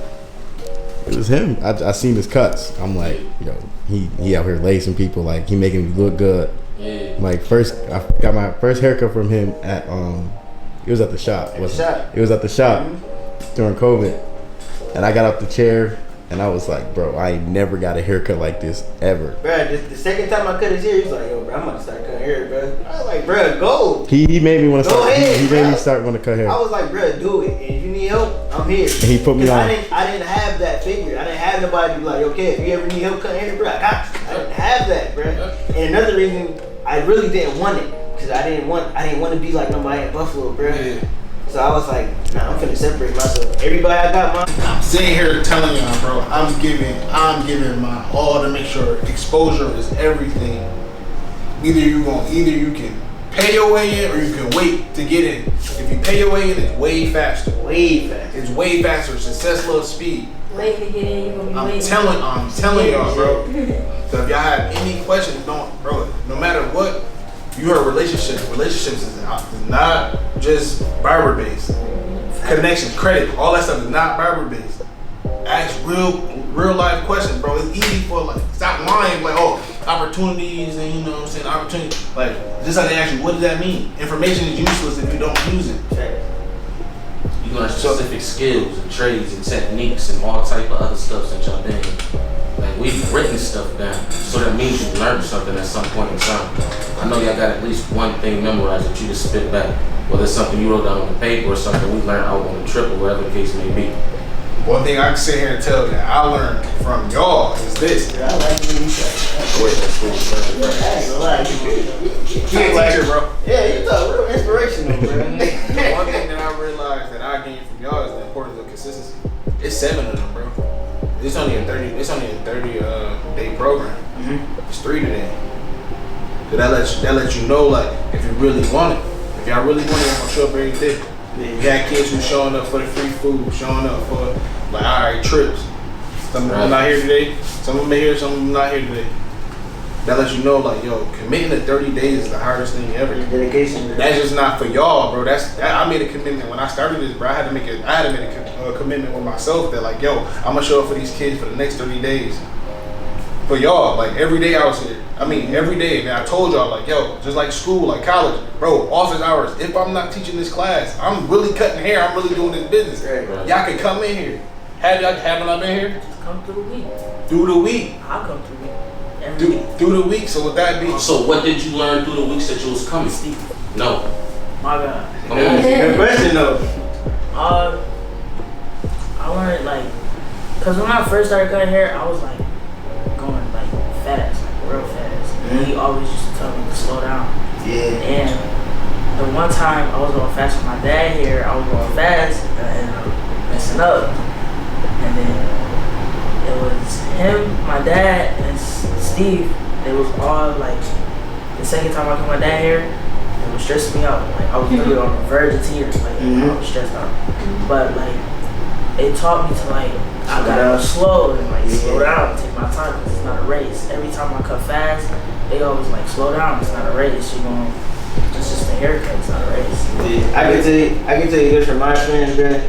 It was him. I seen his cuts. I'm like, yo, he out here lacing people. Like, he making me look good. Yeah. Like, I got my first haircut from him at it was at the shop. It was at the shop during COVID, and I got off the chair and I was like, bro, I ain't never got a haircut like this ever. Bro, the second time I cut his hair, he was like, yo, bro, I'm about to start cutting hair, bro. I was like, bro, go. He made me want to start. Ahead, he made me start want to cut hair. I was like, bro, do it. And if you need help, I'm here. And he put me on. I didn't have that figure. I didn't have nobody to be like, okay, if you ever need help cutting hair, bro, I got you. I didn't have that, bro. And another reason I really didn't want it, because I didn't want to be like nobody at Buffalo, bro. Yeah. So I was like, nah, I'm finna separate myself. Everybody I got mine. I'm sitting here telling y'all, bro, I'm giving my all to make sure exposure is everything. Either you can pay your way in or you can wait to get in. If you pay your way in, it's way faster. Way faster. It's way faster. Success loves speed. Waiting to get in, you're gonna be waiting. I'm telling y'all, bro. So if y'all have any questions, bro, no matter what, you heard relationships. Relationships is not just barber based. Connections, credit, all that stuff is not barber based. Ask real life questions, bro. It's easy for like stop lying like, oh, opportunities and you know what I'm saying, opportunity. Like just like they ask you, what does that mean? Information is useless if you don't use it. You learn specific skills and trades and techniques and all type of other stuff since y'all been here. Like we've written stuff down, so that means you learned something at some point in time. I know y'all got at least one thing memorized that you just spit back, whether it's something you wrote down on the paper or something we learned out on the trip or whatever the case may be. One thing I can sit here and tell that I learned from y'all is this. I like what you said. Wait, that's cool. I ain't gonna lie, You a teacher, bro. Yeah, you talk real inspirational, bro. One thing that I realized that I gained from y'all is the importance of consistency. It's 7 of them, bro. It's only a 30 day program. It's 3 today. So that lets you know like if you really want it. If y'all really want it, I'm gonna show up every day. You got kids who showing up for the free food, showing up for like alright trips. Some of them not here today. Some of them are here, some of them not here today. That lets you know like yo, committing to 30 days is the hardest thing ever. Dedication. That's just not for y'all, bro. I made a commitment when I started this, bro. I had to make a commitment with myself that like, yo, I'm gonna show up for these kids for the next 30 days. For y'all, like every day I was here. I mean, every day, man. I told y'all like, yo, just like school, like college, bro. Office hours. If I'm not teaching this class, I'm really cutting hair. I'm really doing this business. Right. Y'all can come in here. Haven't I been here? Just come through the week. Through the week. I'll come through the week. Every week. Through the week. So with that be. So what did you learn through the weeks that you was coming? No. My God. Come on. Good question though. I learned like, cause when I first started cutting hair, I was like going like fast, like real fast. And he always used to tell me to slow down. Yeah. And the one time I was going fast with my dad here, I was going fast and I ended up messing up. And then it was him, my dad, and Steve. They was all like, the second time I cut my dad hair, it was stressing me out. Like I was literally on the verge of tears. Like I was stressed out. But like it taught me to like I gotta go slow and like slow down and take my time because it's not a race. Every time I cut fast, they always like slow down. It's not a race. It's just a haircut. It's not a race. Yeah, I can tell you this from my experience, bro.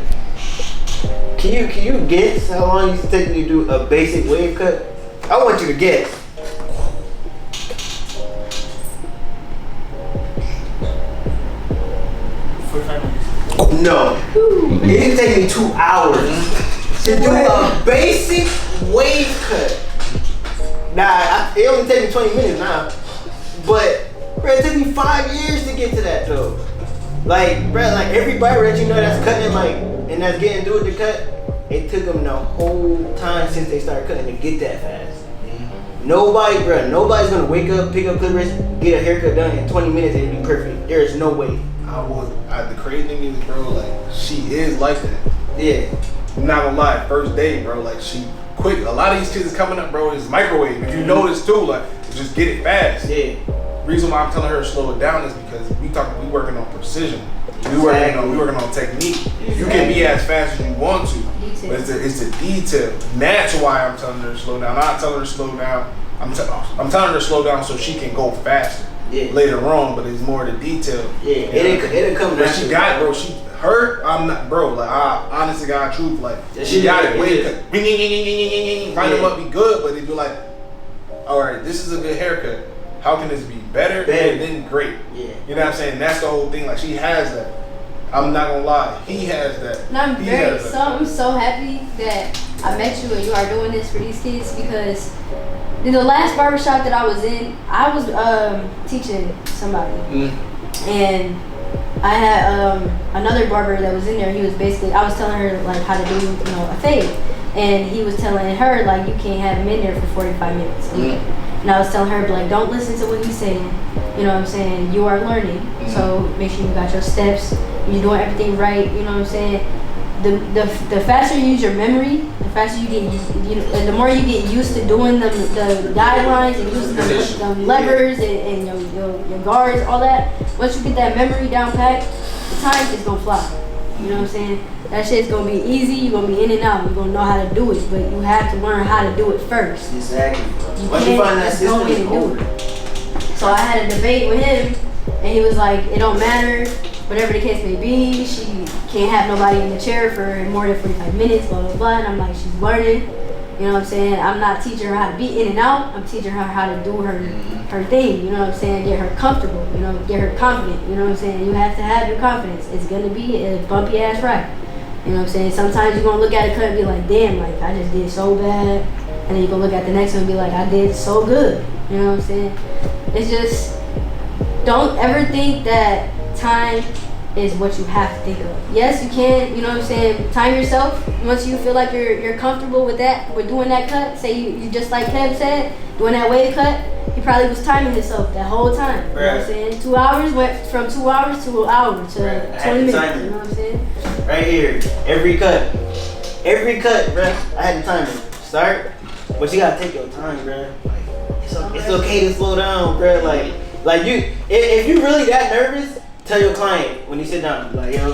Can you guess how long it used to take me to do a basic wave cut? I want you to guess. 45 minutes. No. It used to take me 2 hours to do a basic wave cut. Nah, it only take me 20 minutes now. But, bro, it took me 5 years to get to that, though. Like, bro, like every barber that you know that's cutting, like, and that's getting through with the cut, it took them the whole time since they started cutting to get that fast. Nobody, bro, nobody's gonna wake up, pick up clippers, get a haircut done in 20 minutes and it'll be perfect. There is no way. The crazy thing is, bro, like she is like that. Yeah. I'm not gonna lie, first day, bro, like she quick. A lot of these kids is coming up, bro, is microwave. If you notice too, like just get it fast. Yeah. Reason why I'm telling her to slow it down is because we working on precision. We working on technique. You can be as fast as you want to, but it's the detail. And that's why I'm telling her to slow down. I'm not telling her to slow down. I'm telling her to slow down so she can go faster later on. But it's more the detail. Yeah, it'll come. But she got it, bro. I'm not, bro. Like I honestly got truth. Like she got it. Find them up, be good, but they be like, all right, this is a good haircut. How can this be better and then great? Yeah. You know what I'm saying? That's the whole thing. Like she has that. I'm not gonna lie. He has that. And I'm so happy that I met you and you are doing this for these kids, because in the last barbershop that I was in, I was teaching somebody. And I had another barber that was in there. He was basically, I was telling her like how to do, you know, a fade. And he was telling her like you can't have him in there for 45 minutes. And I was telling her, like, don't listen to what he's saying. You know what I'm saying? You are learning. So make sure you got your steps. You're doing everything right. You know what I'm saying? The faster you use your memory, the faster you get, the more you get used to doing the guidelines and using the levers and your guards, all that. Once you get that memory down pat, the time is gonna fly. You know what I'm saying? That shit's gonna be easy. You're gonna be in and out. You're gonna know how to do it, but you have to learn how to do it first. Exactly. Once you find that system, it's over. So I had a debate with him, and he was like, "It don't matter, whatever the case may be. She can't have nobody in the chair for more than 45 minutes, blah blah blah." And I'm like, "She's learning." You know what I'm saying? I'm not teaching her how to be in and out. I'm teaching her how to do her thing. You know what I'm saying? Get her comfortable. You know, get her confident. You know what I'm saying? You have to have your confidence. It's gonna be a bumpy ass ride. You know what I'm saying? Sometimes you're gonna look at a cut and be like, damn, like I just did so bad. And then you're gonna look at the next one and be like, I did so good. You know what I'm saying? It's just, don't ever think that time is what you have to think of. Yes, you can, you know what I'm saying, time yourself. Once you feel like you're comfortable with that, with doing that cut, say you just like Kev said, doing that way to cut, he probably was timing himself that whole time. You know what I'm saying? 2 hours went from 2 hours to an hour to 20 minutes. You know what I'm saying? Right here, every cut, bruh, I had to time it. Start, but you gotta take your time, bruh. Like, it's okay to slow down, bruh. Like you, if you really that nervous, tell your client when you sit down, like, yo, you know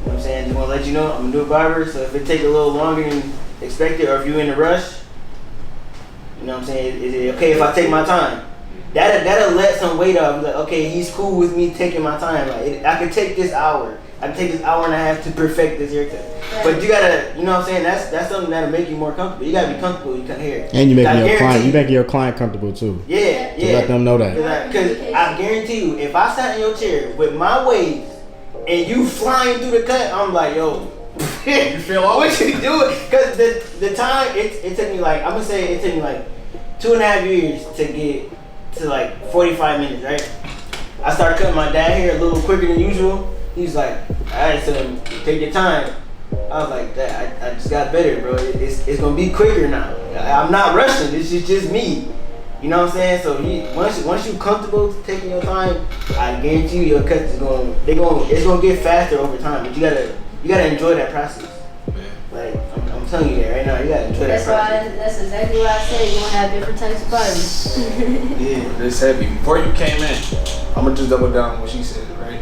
what I'm saying, just wanna let you know I'm gonna do a barber, so if it take a little longer than expected, or if you're in a rush, you know what I'm saying, is it okay if I take my time? That'll let some weight off. Like, okay, he's cool with me taking my time. Like, I can take this hour. I can take this hour and a half to perfect this haircut. Right. But you gotta, you know what I'm saying? That's something that'll make you more comfortable. You gotta be comfortable when you cut hair. And you making your client comfortable too. Yeah. To let them know that. Because I guarantee you, if I sat in your chair with my waves and you flying through the cut, I'm like, yo, you feel all what you doing? Because the time it took me like, I'm gonna say it took me like 2.5 years to get to like 45 minutes, right? I started cutting my dad hair a little quicker than usual. He was like, alright, so take your time. I was like, I just got better, bro. It's gonna be quicker now. I'm not rushing. This is just me. You know what I'm saying? So once you comfortable taking your time, I guarantee you your cuts is it's gonna get faster over time. But you gotta enjoy that process. Like I'm telling you that right now, you gotta enjoy that process. That's exactly what I said. You're gonna have different types of barbers. Yeah, it's heavy. Before you came in, I'm gonna just double down on what she said, right?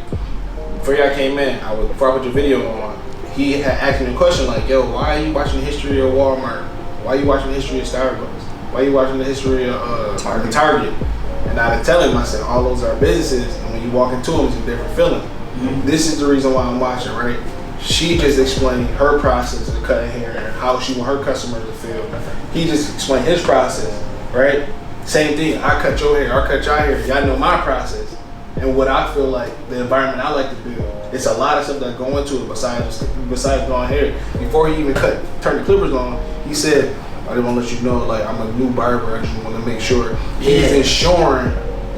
Before y'all came in, before I put your video on, he had asked me a question like, yo, why are you watching the history of Walmart? Why are you watching the history of Starbucks? Why are you watching the history of Target? And I had to tell him, I said, all those are businesses, and when you walk into them, it's a different feeling. Mm-hmm. This is the reason why I'm watching, right? She just explained her process of cutting hair and how she want her customers to feel. He just explained his process, right? Same thing, I cut your hair, I cut your hair. Y'all know my process. And what I feel like, the environment I like to build, it's a lot of stuff that go into it besides going hair. Before he even turned the clippers on, he said, I didn't want to let you know, like, I'm a new barber. I just want to make sure he's insuring.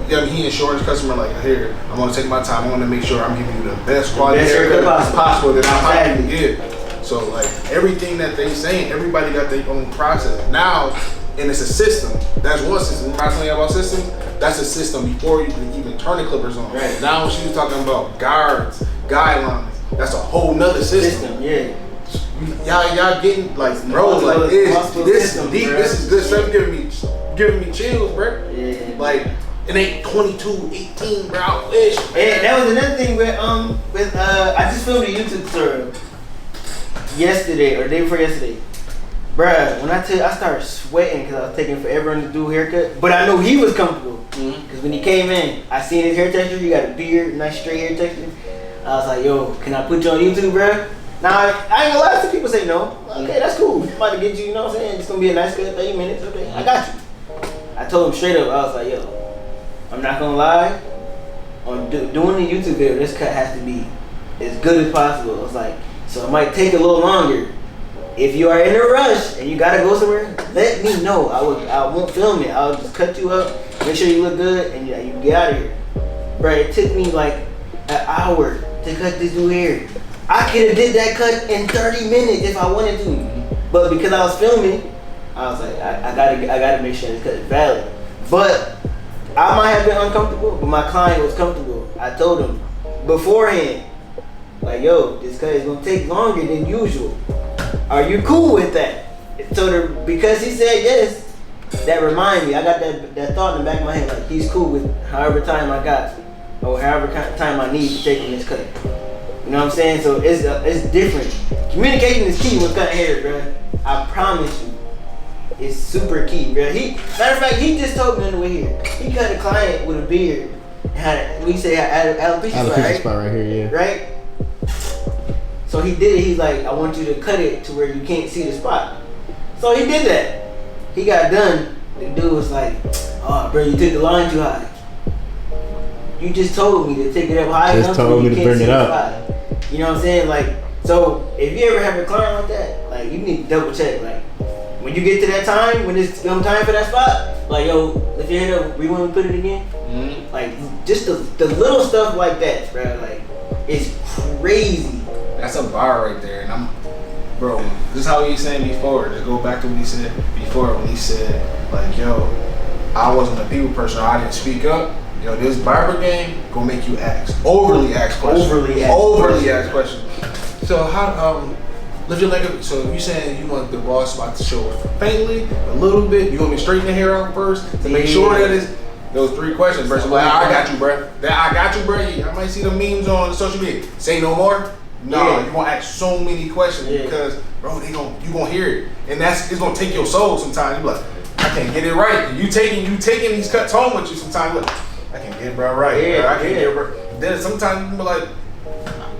He insures customer like hair. I want to take my time. I want to make sure I'm giving you the best quality haircut possible that I possibly give. So like everything that they saying, everybody got their own process. Now, and it's a system. That's one system. Remember I was telling you about systems? That's a system before you can even turn the clippers on. Right. Now when she was talking about guards, guidelines, that's a whole nother system. Yeah. Y'all getting like, bro, like this is deep. This is good stuff. Giving me chills, bro. Yeah. Like it ain't 22, 18, bro. I wish. And that was another thing with I just filmed a YouTube tutorial yesterday or the day before yesterday. Bruh, when I started sweating because I was taking forever to do a haircut, but I knew he was comfortable. Because when he came in, I seen his hair texture. He got a beard, nice straight hair texture. I was like, yo, can I put you on YouTube, bruh? Now, I ain't gonna lie, some people say no. Okay, that's cool. I'm about to get you, you know what I'm saying? It's gonna be a nice cut, 30 minutes, okay, I got you. I told him straight up, I was like, yo, I'm not gonna lie, on doing the YouTube video, this cut has to be as good as possible. I was like, so it might take a little longer. If you are in a rush and you gotta go somewhere, let me know. I won't film it. I'll just cut you up, make sure you look good, and you get out of here. Bro, it took me like an hour to cut this new hair. I could have did that cut in 30 minutes if I wanted to, but because I was filming, I was like, I gotta make sure this cut is valid. But I might have been uncomfortable, but my client was comfortable. I told him beforehand, like, yo, this cut is gonna take longer than usual. Are you cool with that? So because he said yes, that reminded me. I got that thought in the back of my head, like he's cool with however time I got, or however time I need to take in this cut. You know what I'm saying? So it's different. Communication is key with cutting hair, bro. I promise you, it's super key, bro. Matter of fact, he just told me on the way here. He cut a client with a beard. Had alopecia spot right here, yeah. Right. So he did it. He's like, I want you to cut it to where you can't see the spot. So he did that. He got done. The dude was like, oh, bro, you took the line too high. You just told me to take it up high enough. Just told me to bring it up. You know what I'm saying? Like, so if you ever have a client like that, like, you need to double check. Like, when you get to that time, when it's time for that spot, like, yo, lift your head up. We want to put it again. Like, just the little stuff like that, bro. Like, it's crazy. That's a bar right there, and bro, this is how he was saying before. To go back to what he said before, when he said, like, yo, I wasn't a people person, I didn't speak up. Yo, this Barber game gonna make you overly ask questions. Overly ask questions. So how, lift your leg up. So you saying you want the bald spot to show faintly, a little bit. You want me to straighten the hair out first to make sure that it's those 3 questions. Versus like, I got you, bro. I got you, bro. I might see the memes on social media. Say no more. No, you gonna ask so many questions because, bro, you gonna hear it, and it's gonna take your soul sometimes. You be like, I can't get it right. You taking these cuts home with you sometimes. Like, I can't get it, bro, right. Yeah, bro. I can't get it, bro. Then sometimes you can be like,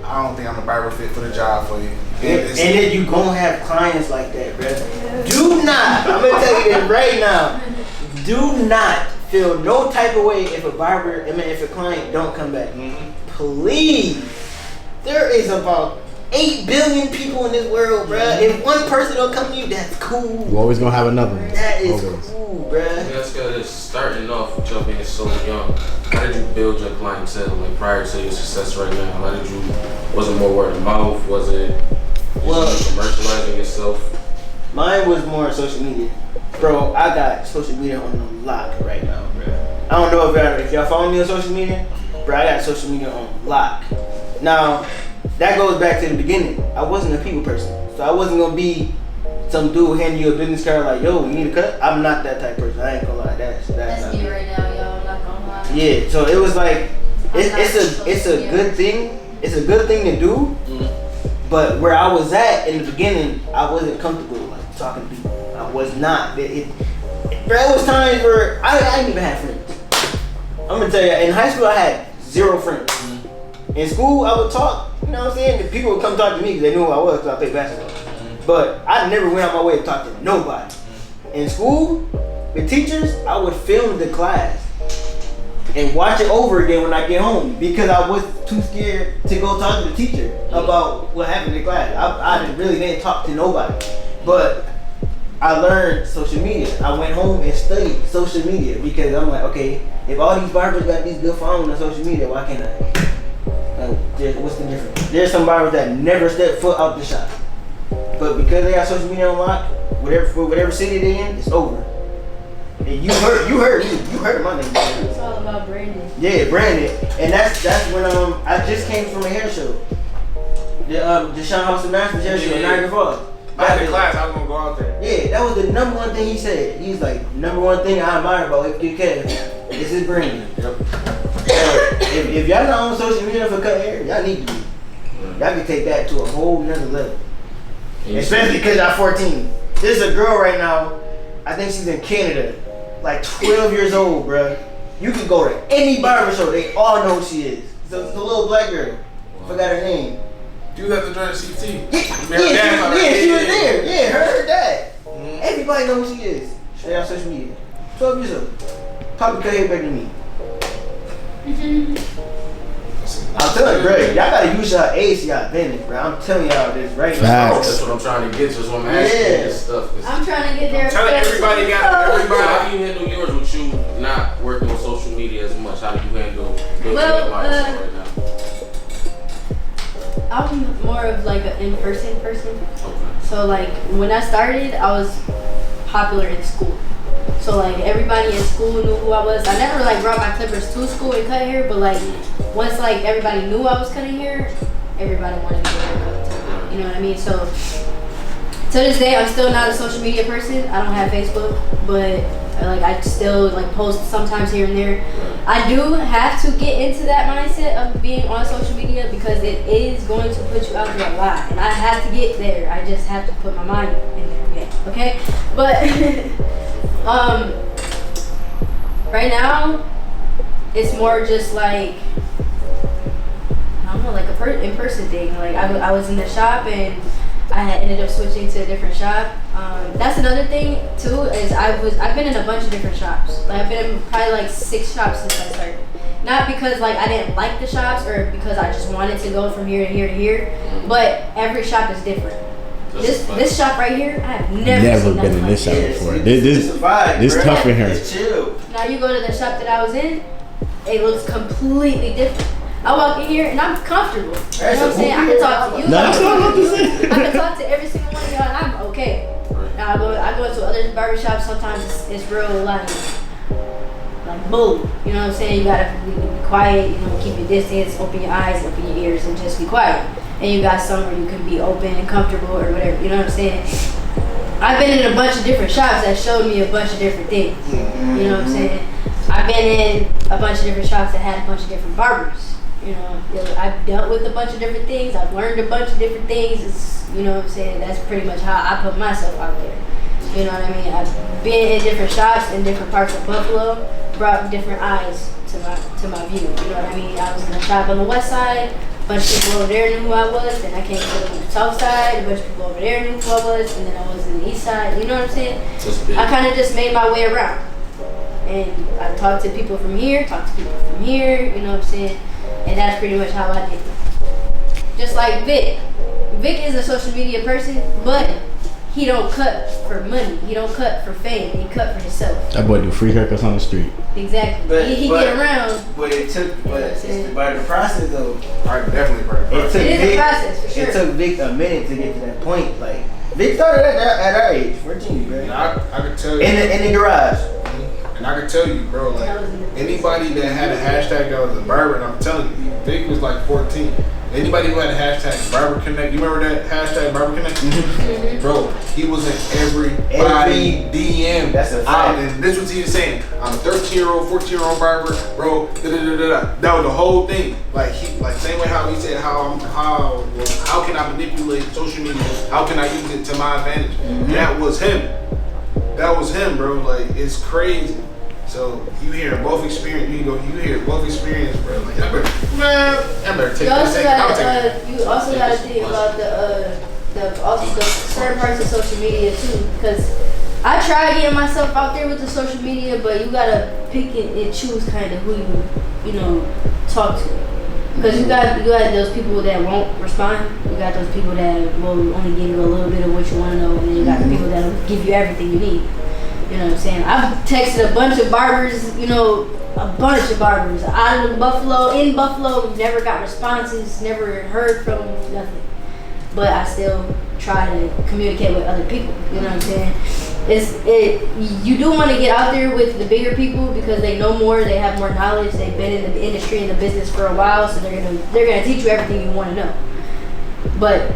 I don't think I'm the barber fit for the job for you. And then you gonna have clients like that, bro. Do not. I'm gonna tell you this right now. Do not feel no type of way if a client don't come back. Please. There is about 8 billion people in this world, bruh. If one person don't come to you, that's cool. You're always gonna have another one. That is cool, bruh. Let's get this starting off with y'all being so young. How did you build your clientele, like, prior to your success right now? How did you? Was it more word of mouth? Was it commercializing yourself? Mine was more social media, bro. I got social media on the lock right now, bruh. I don't know if y'all follow me on social media, bro. I got social media on lock. Now, that goes back to the beginning. I wasn't a people person. So I wasn't going to be some dude handing you a business card like, yo, you need a cut? I'm not that type of person. I ain't going to lie. That's me right now, y'all. I'm not going to lie. Yeah, so it was like, it's a good thing. It's a good thing to do. But where I was at in the beginning, I wasn't comfortable like talking to people. I was not. There was times where I didn't even have friends. I'm going to tell you, in high school, I had 0 friends. In school, I would talk, you know what I'm saying? The people would come talk to me because they knew who I was because I played basketball. But I never went out my way to talk to nobody. In school, with teachers, I would film the class and watch it over again when I get home because I was too scared to go talk to the teacher about what happened in class. I really didn't talk to nobody. But I learned social media. I went home and studied social media because I'm like, okay, if all these barbers got these good following on social media, why can't I? What's the difference? There's some barbers that never step foot out the shop, but because they got social media on lock, whatever city they in, it's over. And you heard my name. It's all about branding. Yeah, branding, and that's when I just came from a hair show. The Sean House Masters yesterday in Niagara Falls. I had a class, I was gonna go out there. Yeah, that was the number one thing he said. He's like, number one thing I admire about Wavykid Kev is his brain. If y'all not on social media for cut hair, y'all need to be. Y'all can take that to a whole nother level. Especially because y'all 14. There's a girl right now, I think she's in Canada, like 12 years old, bruh. You can go to any barber show, they all know who she is. So it's the little black girl. Forgot her name. You have to join CT. Yeah, she was there. Yeah, her dad. Everybody knows who she is. Straight on social media. 12 years old. Probably cut hair better than me. I'm telling you, bro, y'all gotta use y'all age to y'all advantage, bro. I'm telling y'all this right now. That's what I'm trying to get to. That's what I'm asking you this stuff. I'm trying to get there. Telling everybody How do you handle yours with you not working on social media as much? How do you handle your lifestyle right now? I'm more of like an in-person person. Okay. So like when I started, I was popular in school. So like everybody in school knew who I was. I never like brought my clippers to school and cut hair, but like once like everybody knew I was cutting hair, everybody wanted to get a haircut. You know what I mean? So to this day, I'm still not a social media person. I don't have Facebook, but like I still like post sometimes here and there. I do have to get into that mindset of being on social media because it is going to put you out there a lot, and I have to get there. I just have to put my mind in there, okay? But right now, it's more just like I don't know, like a in-person thing. Like I was in the shop and I had ended up switching to a different shop. That's another thing too, is I've been in a bunch of different shops. Like I've been in probably like 6 shops since I started. Not because like I didn't like the shops or because I just wanted to go from here to here to here, but every shop is different. This shop right here, I have never been in this shop before. This bro. tough in here. It's chill. Now you go to the shop that I was in, it looks completely different. I walk in here and I'm comfortable. You know what I'm saying? I can talk to you. That's what I'm about to say. I can talk to every single one of y'all and I'm okay. Now I go to other barbershops, sometimes it's real like bull. You know what I'm saying? You gotta be quiet, you know, keep your distance, open your eyes, open your ears, and just be quiet. And you got some where you can be open and comfortable or whatever, you know what I'm saying? I've been in a bunch of different shops that showed me a bunch of different things. You know what I'm saying? I've been in a bunch of different shops that had a bunch of different barbers. You know, I've dealt with a bunch of different things. I've learned a bunch of different things. It's, you know what I'm saying? That's pretty much how I put myself out there. You know what I mean? I've been in different shops in different parts of Buffalo, brought different eyes to my view. You know what I mean? I was in a shop on the west side. A bunch of people over there knew who I was. Then I came to the south side. A bunch of people over there knew who I was. And then I was in the east side. You know what I'm saying? I kind of just made my way around. And I talked to people from here, talked to people from here. You know what I'm saying? And that's pretty much how I did it. Just like Vic. Vic is a social media person, but he don't cut for money. He don't cut for fame. He cut for himself. That boy do free haircuts on the street. Exactly. But, he get around. But it took, by the process though. Definitely part of the process. It is a process for sure. It took Vic a minute to get to that point. Like Vic started at our age, 14, bro. And I could tell you. In the garage. And I can tell you, bro, like anybody that had a hashtag that was a barber, and I'm telling you, Vic was like 14. Anybody who had a hashtag Barber Connect, you remember that hashtag Barber Connect? Mm-hmm. Bro, he was in everybody DM. That's a fact. And this was he was saying, I'm a 13-year-old, 14-year-old barber, bro. That was the whole thing. Like same way how he said how can I manipulate social media? How can I use it to my advantage? Mm-hmm. That was him, bro. Like it's crazy. So you hear both experience. You hear both experience, bro. Like I better take this. You also gotta think about the certain parts of social media too, because I try getting myself out there with the social media, but you gotta pick and choose kind of who you talk to. Because you got those people that won't respond. You got those people that will only give you a little bit of what you want to know, and then you got the people that will give you everything you need. You know what I'm saying? I've texted a bunch of barbers, out of Buffalo, in Buffalo, never got responses, never heard from them, nothing. But I still try to communicate with other people. You know what I'm saying? You do want to get out there with the bigger people because they know more, they have more knowledge, they've been in the industry and the business for a while, so they're gonna teach you everything you want to know. but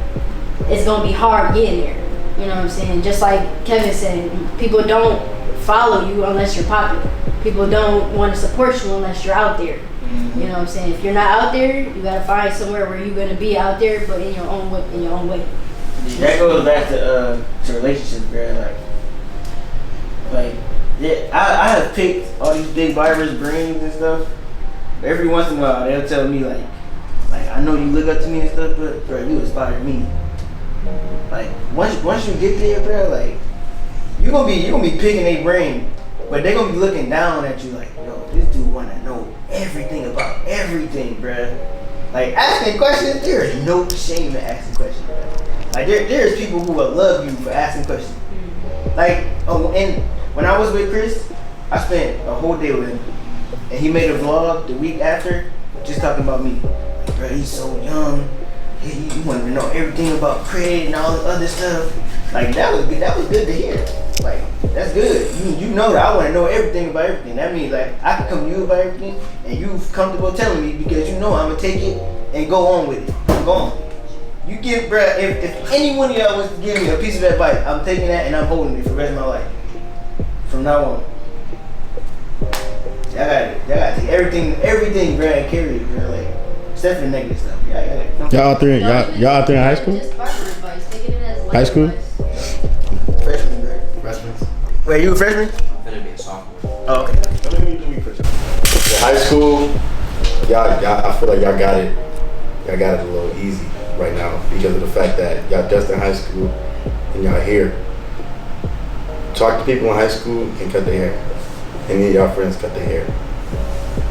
it's gonna be hard getting there. You know what I'm saying? Just like Kevin said, people don't follow you unless you're popular. People don't want to support you unless you're out there. You know what I'm saying? If you're not out there, you gotta find somewhere where you're gonna be out there, but in your own way. That goes back to relationships, bro. Like, yeah, I have picked all these big barbers' brains and stuff. Every once in a while, they'll tell me like I know you look up to me and stuff, but bro, you inspire me. Like once you get there, bro, like you gonna be picking their brain, but they gonna be looking down at you like, yo, this dude wanna know everything about everything, bro. Like asking questions, there is no shame in asking questions, bro. Like there's people who will love you for asking questions. Like and when I was with Chris, I spent a whole day with him, and he made a vlog the week after just talking about me. Like, bro, he's so young. He wanted to know everything about credit and all the other stuff. Like that was good to hear. Like that's good. You know that I want to know everything about everything. That means like I can come to you about everything, and you comfortable telling me because you know I'm gonna take it and go on with it. Go on. You give, bro. If any one of y'all wants to give me a piece of advice, I'm taking that and I'm holding it for the rest of my life. From now on. Y'all gotta take everything, bro, and carry it, bro. Like, except for the negative stuff. Y'all out there in high school? Just barber advice. Take it as life High school? advice. Freshman, bro. Freshmen. Wait, you a freshman? I'm finna be a sophomore. Oh, okay. In high school, y'all, I feel like y'all got it. Y'all got it a little easy right now because of the fact that y'all just in high school and y'all here. Talk to people in high school and cut their hair. Any of y'all friends cut their hair.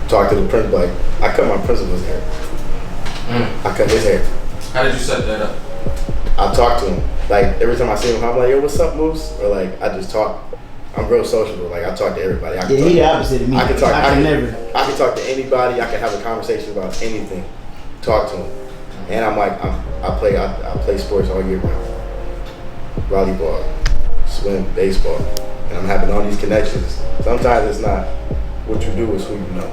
Talk to the principal. Like I cut my principal's hair. I cut his hair. How did you set that up? I talk to him. Like every time I see him, I'm like, yo, what's up, Moose? Or like I just talk. I'm real sociable. Like I talk to everybody. Yeah, he the opposite of me. I can talk. I can never. I can talk to anybody. I can have a conversation about anything. Talk to him. And I'm like, I play sports all year round. Volleyball, swim, baseball, and I'm having all these connections. Sometimes it's not what you do, it's who you know.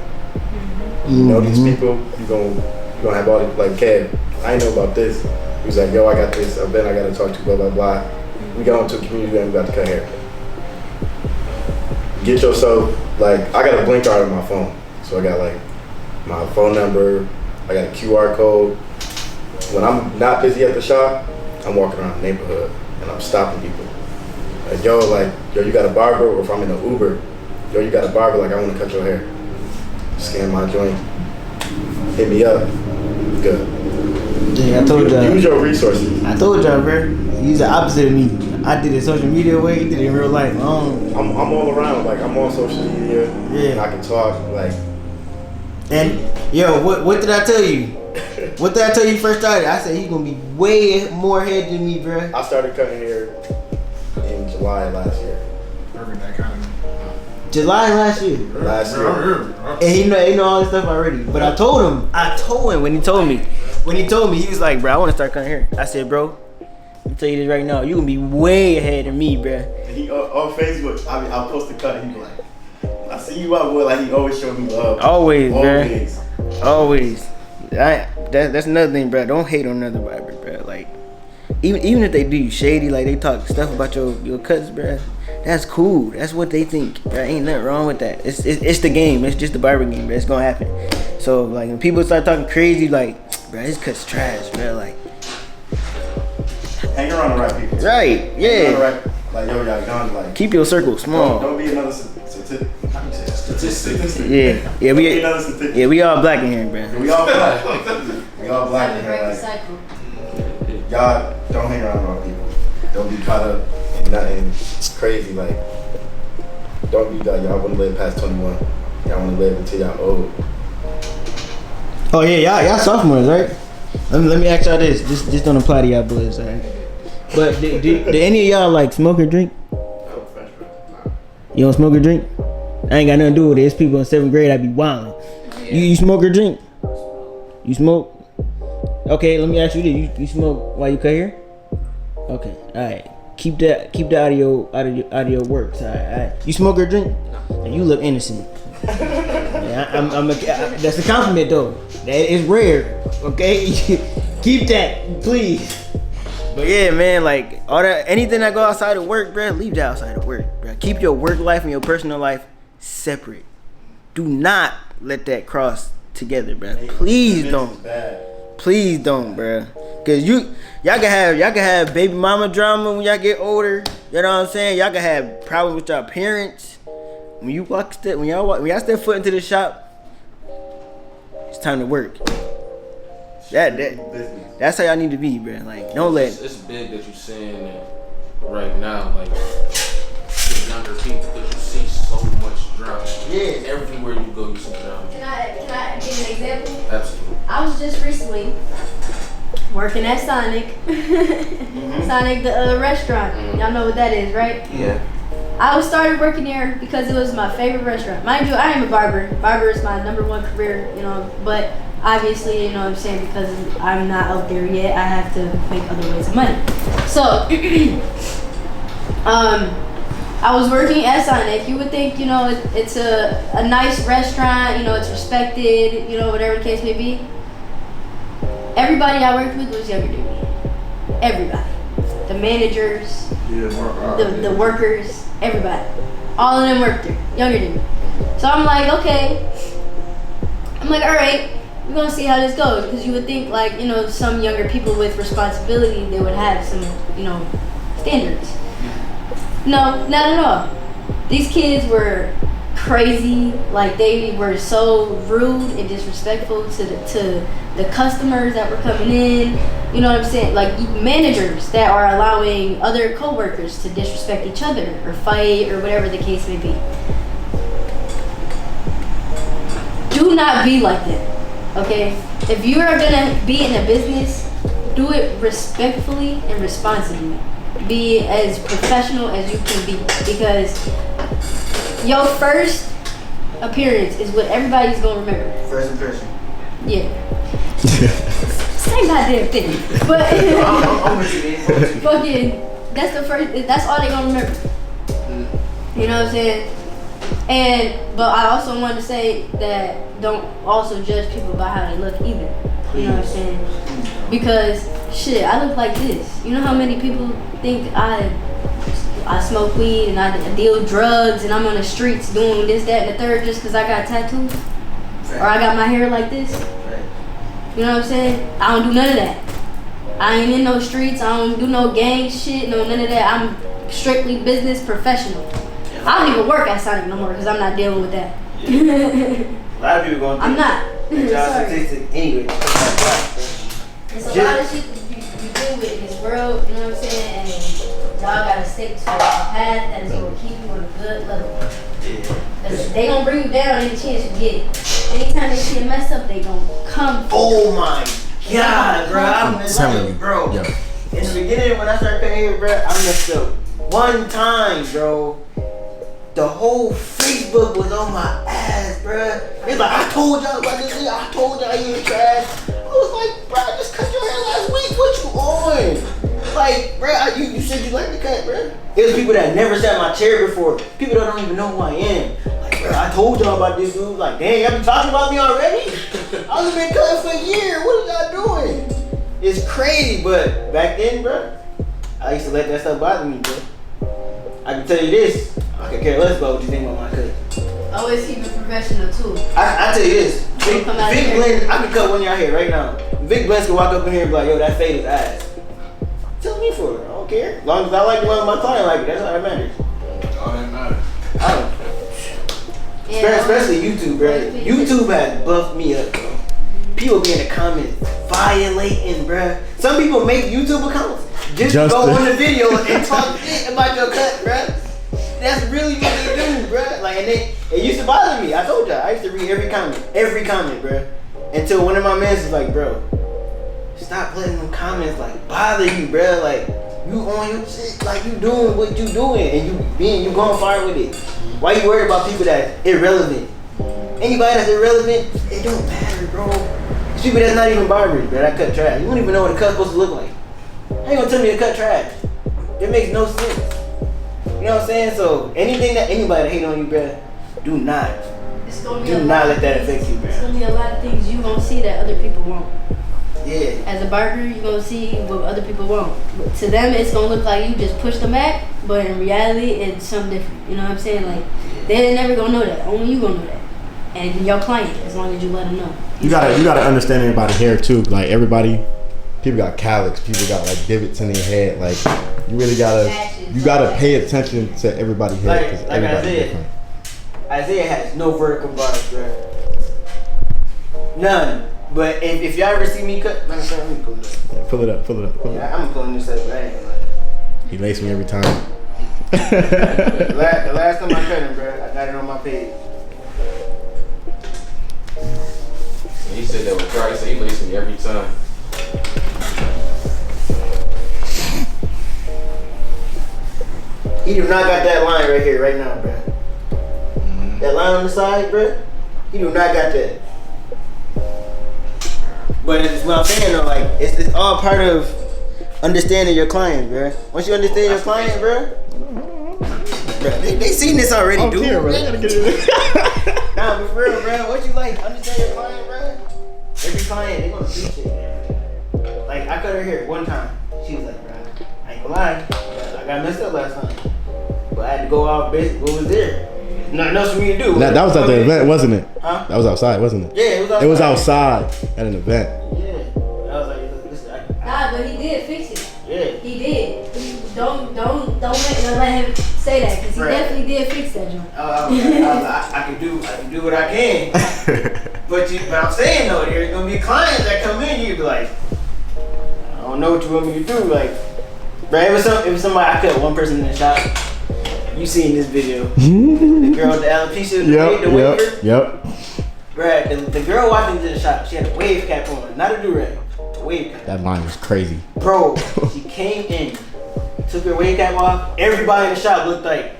You know these people, you gonna have all these, like Kev, I ain't know about this. He was like, yo, I got this event I gotta talk to, blah, blah, blah. We got into a community and we got to cut hair. Get yourself, like, I got a blink card on my phone. So I got like my phone number, I got a QR code. When I'm not busy at the shop, I'm walking around the neighborhood and I'm stopping people. Like, yo, you got a barber? Or if I'm in an Uber, yo, you got a barber? Like, I want to cut your hair. Scan my joint. Hit me up. Good. Yeah, I told y'all. Use your resources. I told y'all, bro. He's the opposite of me. I did it social media way. He did it in real life. I'm all around. Like, I'm on social media. Yeah. And I can talk. Like. And yo, what did I tell you? What did I tell you first started? I said he's gonna be way more ahead than me, bro. I started cutting hair in July last year. July last year. Last year. And he know all this stuff already. But I told him when he told me, he was like, bro, I want to start cutting hair. I said, bro, I'm tell you this right now, you gonna be way ahead of me, bro. And he on Facebook, I'll post a cut and he be like, I see you out, boy. Like he always show me love. Always, bro. Always. That's another thing, bro. Don't hate on another barber, bro. Like, even if they do you shady, like they talk stuff about your cuts, bro. That's cool. That's what they think, bro. Ain't nothing wrong with that. It's the game. It's just the barber game, bro. It's gonna happen. So like when people start talking crazy, like, bro, this cut's trash, bro. Like, hang around the right people. Right? Yeah. Like yo, y'all done. Like keep your circle small. Don't be another statistic. Yeah. We all black in here, bro. We all black. We all black in here. Like, y'all don't hang around the wrong people. Don't be caught up in nothing crazy. Like, don't be that. Y'all want to live past 21. Y'all want to live until y'all old. Oh yeah, y'all sophomores, right? Let me ask y'all this. This don't apply to y'all boys, alright? But do any of y'all like smoke or drink? You don't smoke or drink? I ain't got nothing to do with it. It's people in 7th grade. I be wildin'. You smoke or drink? You smoke? Okay, let me ask you this. You smoke while you cut hair? Okay, all right. Keep that out of your works. All right. You smoke or drink? And you look innocent. Yeah, That's a compliment though. That is rare. Okay, keep that, please. But yeah, man, like all that, anything that go outside of work, bro, leave that outside of work, bro. Keep your work life and your personal life separate. Do not let that cross together, bro. Please don't. Please don't, bro. Cause y'all can have baby mama drama when y'all get older. You know what I'm saying? Y'all can have problems with y'all parents. When y'all step foot into the shop, it's time to work. That's how y'all need to be, bro. Like, don't let. It's big that you saying that right now, like to younger people, because you see so much drama. Yeah. Everywhere you go, you see drama. Can I give an example? Absolutely. I was just recently working at Sonic. Sonic, the restaurant. Y'all know what that is, right? Yeah. I started working there because it was my favorite restaurant. Mind you, I am a barber. Barber is my #1 career, you know, but obviously, you know what I'm saying, because I'm not out there yet, I have to make other ways of money. So, I was working at Sonic. You would think, you know, it's a nice restaurant, you know, it's respected, you know, whatever the case may be. Everybody I worked with was younger than me. Everybody. The managers, the workers, everybody. All of them worked there, younger than me. So I'm like, okay. I'm like, all right, we're gonna see how this goes. Because you would think, like, you know, some younger people with responsibility, they would have some, you know, standards. No, not at all. These kids were crazy. Like, they were so rude and disrespectful to the customers that were coming in. You know what I'm saying? Like, managers that are allowing other co-workers to disrespect each other or fight or whatever the case may be. Do not be like that, okay? If you are gonna be in a business, do it respectfully and responsibly. Be as professional as you can be, because your first appearance is what everybody's gonna remember. First impression. Yeah. Same goddamn thing. But I'm with you, man. fucking, that's all they gonna remember. You know what I'm saying? But I also want to say that don't also judge people by how they look either. You know what I'm saying? Because shit, I look like this. You know how many people think I smoke weed and I deal drugs and I'm on the streets doing this, that, and the third just because I got tattoos? Or I got my hair like this? You know what I'm saying? I don't do none of that. I ain't in no streets. I don't do no gang shit, no none of that. I'm strictly business professional. I don't even work at Sonic no more because I'm not dealing with that. A lot of people going through. I'm not. Sorry. Anyway. There's a lot of shit that you deal with in this world, you know what I'm saying? And y'all gotta stick to a path that is gonna keep you on a good level. Cause they gonna bring you down any chance you get it. Anytime they see a mess up, they gonna come. Oh my God, bro. I'm telling you, bro. yo. In the beginning, when I started cutting hair, bro, I messed up one time, bro. The whole Facebook was on my ass, bruh. It's like, I told y'all about this shit. I told y'all you were trash. I was like, bruh, I just cut your hair last week. What you on? Like, bruh, you said you like the cut, bruh. It was people that never sat in my chair before. People that don't even know who I am. Like, bruh, I told y'all about this dude. Like, dang, y'all been talking about me already? I was been cutting for a year. What are y'all doing? It's crazy, but back then, bruh, I used to let that stuff bother me, bruh. I can tell you this. I can care less about what you think about my cut. Always keep it professional too. I tell you this. Vic Blend, I can cut one of y'all hair right now. Vic Blend can walk up in here and be like, yo, that fade is ass. Tell me for it. I don't care. As long as I like the one my client like it, that's all that matters. All that matters. I don't. Yeah, especially YouTube, bro. YouTube has buffed me up, bro. People be in the comments violating, bro. Some people make YouTube accounts just to go on the video and talk shit about your cut, bro. That's really what they do, bro. Like, and it used to bother me. I told y'all, I used to read every comment, bro. Until one of my mans was like, bro, stop letting them comments like bother you, bro. Like, you on your shit, like you doing what you doing, and you going far with it. Why you worried about people that's irrelevant? Anybody that's irrelevant, it don't matter, bro. It's people that's not even barbers, bro. That cut trash. You don't even know what a cut's supposed to look like. How you gonna tell me to cut trash? That makes no sense. You know what I'm saying? So anything that anybody hate on you, bro, do not It's gonna be Do a not lot let of that things- affect you, It's man. gonna be a lot of things you gonna see that other people won't. Yeah. As a barber, you're gonna see what other people won't. But to them, it's gonna look like you just pushed them back, but in reality, it's something different. You know what I'm saying? Like, they're never gonna know that. Only you gonna know that. And your client, as long as you let them know. You gotta understand everybody's hair too. Like everybody, people got cowlicks, people got like divots in their head. Like you really gotta pay attention to everybody's hair because Like everybody's Isaiah. different. Isaiah has no vertical bars, bro. None. But if y'all ever see me cut, let me pull it up. Pull it up. Yeah, I'm pulling this up, but I ain't gonna lie. He laced me every time. The last time I cut him, bro, I got it on my page. He said that with Christ, he laced me every time. He do not got that line right here, right now, bro. That line on the side, bro. He do not got that. But it's what I'm saying though, like it's all part of understanding your client, bro. Once you understand your client, bro, they seen this already, dude. Here, bro. They gotta get it. Nah, but for real, bro. Once you like understand your client, bro, every client they gonna appreciate it. Like I cut her hair one time. She was like, bro, I ain't gonna lie, I got messed up last time, but I had to go out. What was there? Nothing else for me to do. That was at the event, wasn't it? Huh? That was outside, wasn't it? Yeah, it was outside. It was outside at an event. Yeah. I was like, Nah, but he did fix it. yeah. He did. Don't let him say that because he Right. definitely did fix that joint. I can do what I can. But I'm saying though, there's gonna be clients that come in, you be like, I don't know what you want me to do. Like, bro, it was somebody I cut one person in the shop. You seen this video? The girl with the alopecia, the waver. Yep. Bruh, the girl walked into the shop. She had a wave cap on, not a DURAG, a wave cap. That line was crazy. Bro, she came in, took her wave cap off. Everybody in the shop looked like,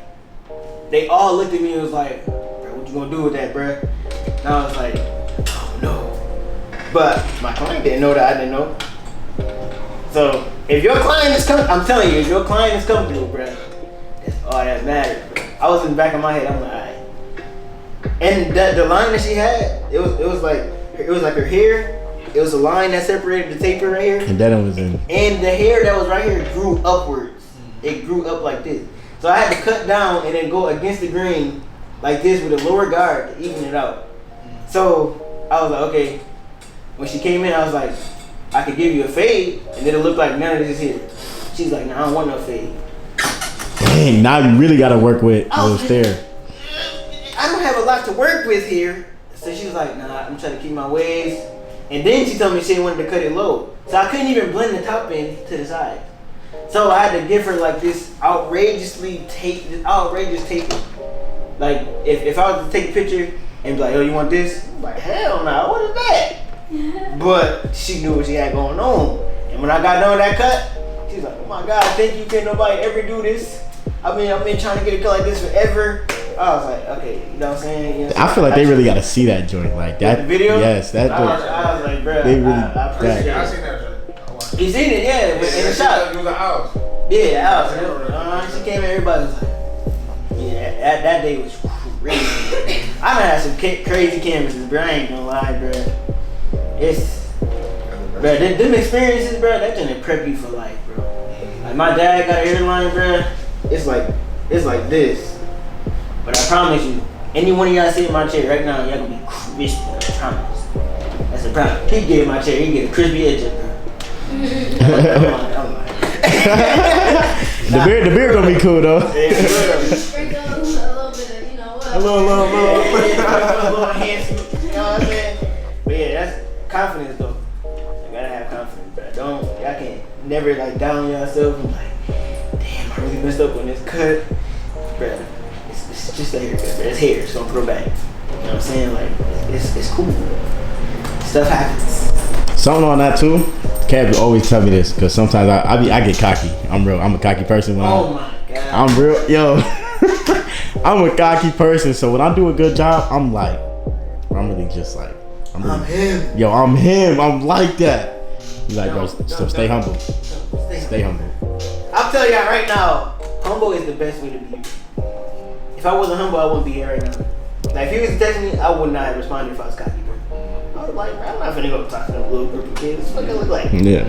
they all looked at me and was like, bro, what you gonna do with that, bro? And I was like, oh no. But my client didn't know that I didn't know. So if your client is I'm telling you, if your client is comfortable, bro, that's all that matters, bro. I was in the back of my head, I'm like, all right. And the line that she had, it was like her hair. It was a line that separated the taper right here. And then it was in. And the hair that was right here grew upwards. It grew up like this. So I had to cut down and then go against the grain like this with a lower guard to even it out. So I was like, okay. When she came in, I was like, I could give you a fade and then it looked like none of this is here. She's like, nah, I don't want no fade. Dang, now you really gotta work with those there. I don't have a lot to work with here. So she was like, nah, I'm trying to keep my waves. And then she told me she wanted to cut it low. So I couldn't even blend the top end to the side. So I had to give her like this outrageous tape. Like if I was to take a picture and be like, oh, you want this? I'm like, hell no, what is that? But she knew what she had going on. And when I got done with that cut, she was like, oh my God, thank you, can't nobody ever do this. I've been trying to get a cut like this forever. I was like, okay, you know what I'm saying? You know what I feel like they really gotta see that joint like that. The video? Yes, that I joint. was like, bro, They really- I appreciate Yeah, I it. seen that joint. I watched it. You seen it, yeah, in the shop. It was a house. Yeah, house. She came in, everybody was like, yeah, that day was crazy. I done had some crazy canvases, bro. I ain't gonna lie, bro. Bro, them experiences, bro, that gonna prep you for life, bro. Like my dad got an airline, bro. It's like this. But I promise you, any one of y'all sit in my chair right now, y'all gonna be crispy. I promise. That's a promise. He get in my chair, he get a crispy edge up, bro. I'm like. The beard gonna be cool though. Sprinkle a little bit of, you know what? A little. A little handsome, you know what I'm saying? But yeah, that's confidence though. You gotta have confidence, bro. Y'all can't never like down yourself and like, damn, I really messed up on this cut, bro. It's just a haircut, bro. It's hair, so don't grow back. You know what I'm saying? Like, it's cool. Stuff happens. Something on that too. Kev will always tell me this because sometimes I get cocky. I'm a cocky person. Oh my God. I'm real, yo. I'm a cocky person, so when I do a good job, I'm like, I'm really just like, I'm him. Yo, I'm him. I'm like that. You like, bro, so stay humble. Stay humble. I'll tell y'all right now, humble is the best way to be. If I wasn't humble, I wouldn't be here right now. Like if he was texting me, I would not have responded if I was cocky, bro. I was like, bro, I'm not finna go talk to no little group of kids. What the fuck I look like? Yeah.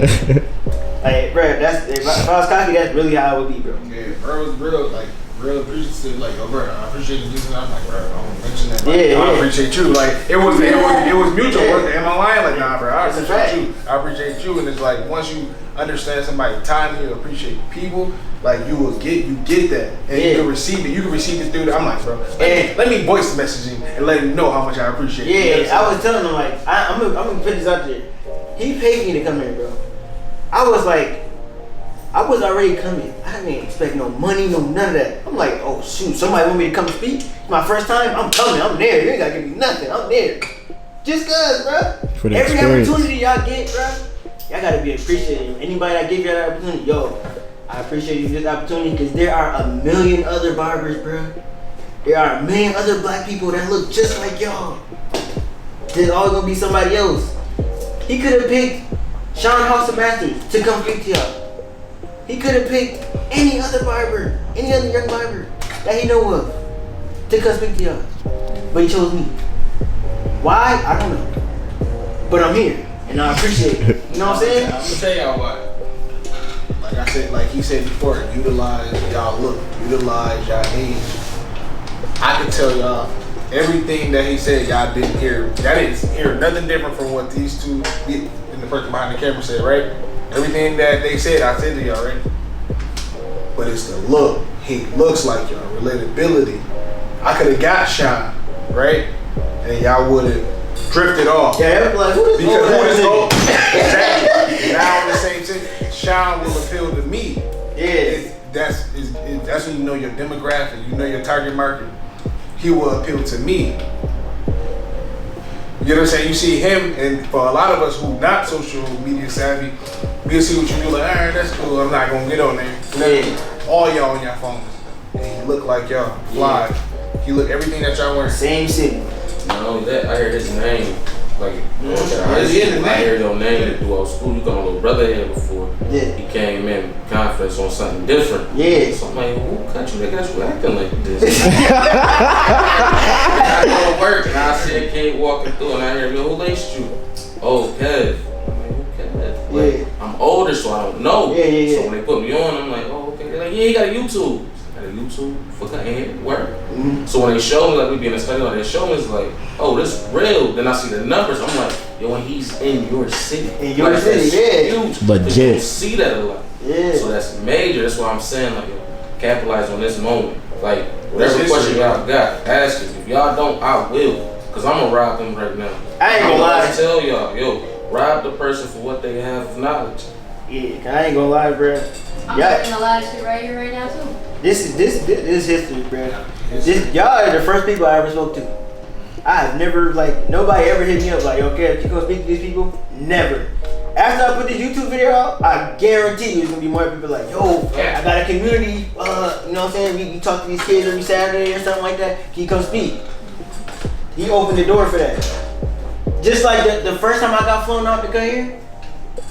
Like, bro, that's if I was cocky, that's really how it would be, bro. Yeah, bro was real, like, real appreciative. Like, yo, bro, I appreciate you doing that. I'm like, bro, I don't mention that. Like, Yeah, I yeah. appreciate you. Like, it was mutual. Yeah. Am I lying? Like, nah, bro, I That's a appreciate fact. you. I appreciate you. And it's like, once you understand somebody's time, you appreciate people. Like, you get that, and Yeah. you can receive it. You can receive it through. I'm like, bro, let me voice messaging and let him know how much I appreciate. Yeah, you. I was telling him like, I'm gonna put this out there. He paid me to come here, bro. I was like, I was already coming. I didn't expect no money, no none of that. I'm like, oh shoot, somebody want me to come speak? My first time, I'm coming. I'm there. You ain't gotta give me nothing. I'm there. Just cause, bro. For the Every experience. opportunity y'all get, bro, y'all gotta be appreciative. Anybody that give y'all that opportunity, yo, I appreciate you this opportunity because there are a million other barbers, bro. There are a million other black people that look just like y'all. There's always gonna be somebody else. He could have picked Sean House of Masters to come speak to y'all. He could have picked any other barber, any other young barber that he know of to come speak to y'all. But he chose me. Why? I don't know. But I'm here and I appreciate it. You know what I'm saying? I'm gonna tell y'all why. Like I said, like he said before, utilize y'all look, utilize y'all age. I can tell y'all everything that he said y'all didn't hear. Y'all didn't hear nothing different from what these two and the person behind the camera said, right? Everything that they said, I said to y'all, right? But it's the look. He looks like y'all. Relatability. I could have got shot, right? And y'all would have drifted off. Yeah, I'm like, who this Because old who ass is nigga? old? Exactly. Now on the same thing, Sean will appeal to me. Yeah. That's when you know your demographic, you know your target market. He will appeal to me. You know what I'm saying? You see him, and for a lot of us who not social media savvy, we'll see what you do, like, alright, that's cool, I'm not gonna get on there. Yeah. All y'all on your phones. And he look like y'all, fly. He look everything that y'all wearing. Same city. Not only that, I heard his name. Like, Yeah, I heard your name throughout school. You got my little brother here before. Yeah. He came in confidence on something different. Yeah. So I'm like, who cut you? They got you acting like this. I go to work and I see a kid walking through and I hear, yo, who laced you? Oh, Kev. I'm like, who Kev? Like, Yeah. I'm older, so I don't know. Yeah. So when they put me on, I'm like, oh, okay. They're like, yeah, he got a YouTube. I got a YouTube for cutting hair, work. Mm-hmm. So when they show me, like we be in a study, like they show me, it's like, oh, this is real. Then I see the numbers. I'm like, yo, and he's in your city. In your like, city, that's yeah. huge. Legit. You don't see that a lot. Yeah. So that's major. That's why I'm saying, like, yo, capitalize on this moment. Like, whatever That's question history, y'all got, ask it. If y'all don't, I will. Because I'm going to rob them right now. I ain't gonna I'm lie. gonna tell y'all, yo, rob the person for what they have of knowledge. Yeah, 'cause I ain't gonna lie, bro. I'm Yeah. learning a lot of shit right here, right now, too. This is history, bro. Y'all are the first people I ever spoke to. I have never, like, nobody ever hit me up like, okay, you gonna speak to these people? Never. After I put this YouTube video out, I guarantee you there's gonna be more people like, yo, I got a community, you know what I'm saying? We talk to these kids every Saturday or something like that. Can you come speak? He opened the door for that. Just like the first time I got flown out to come here,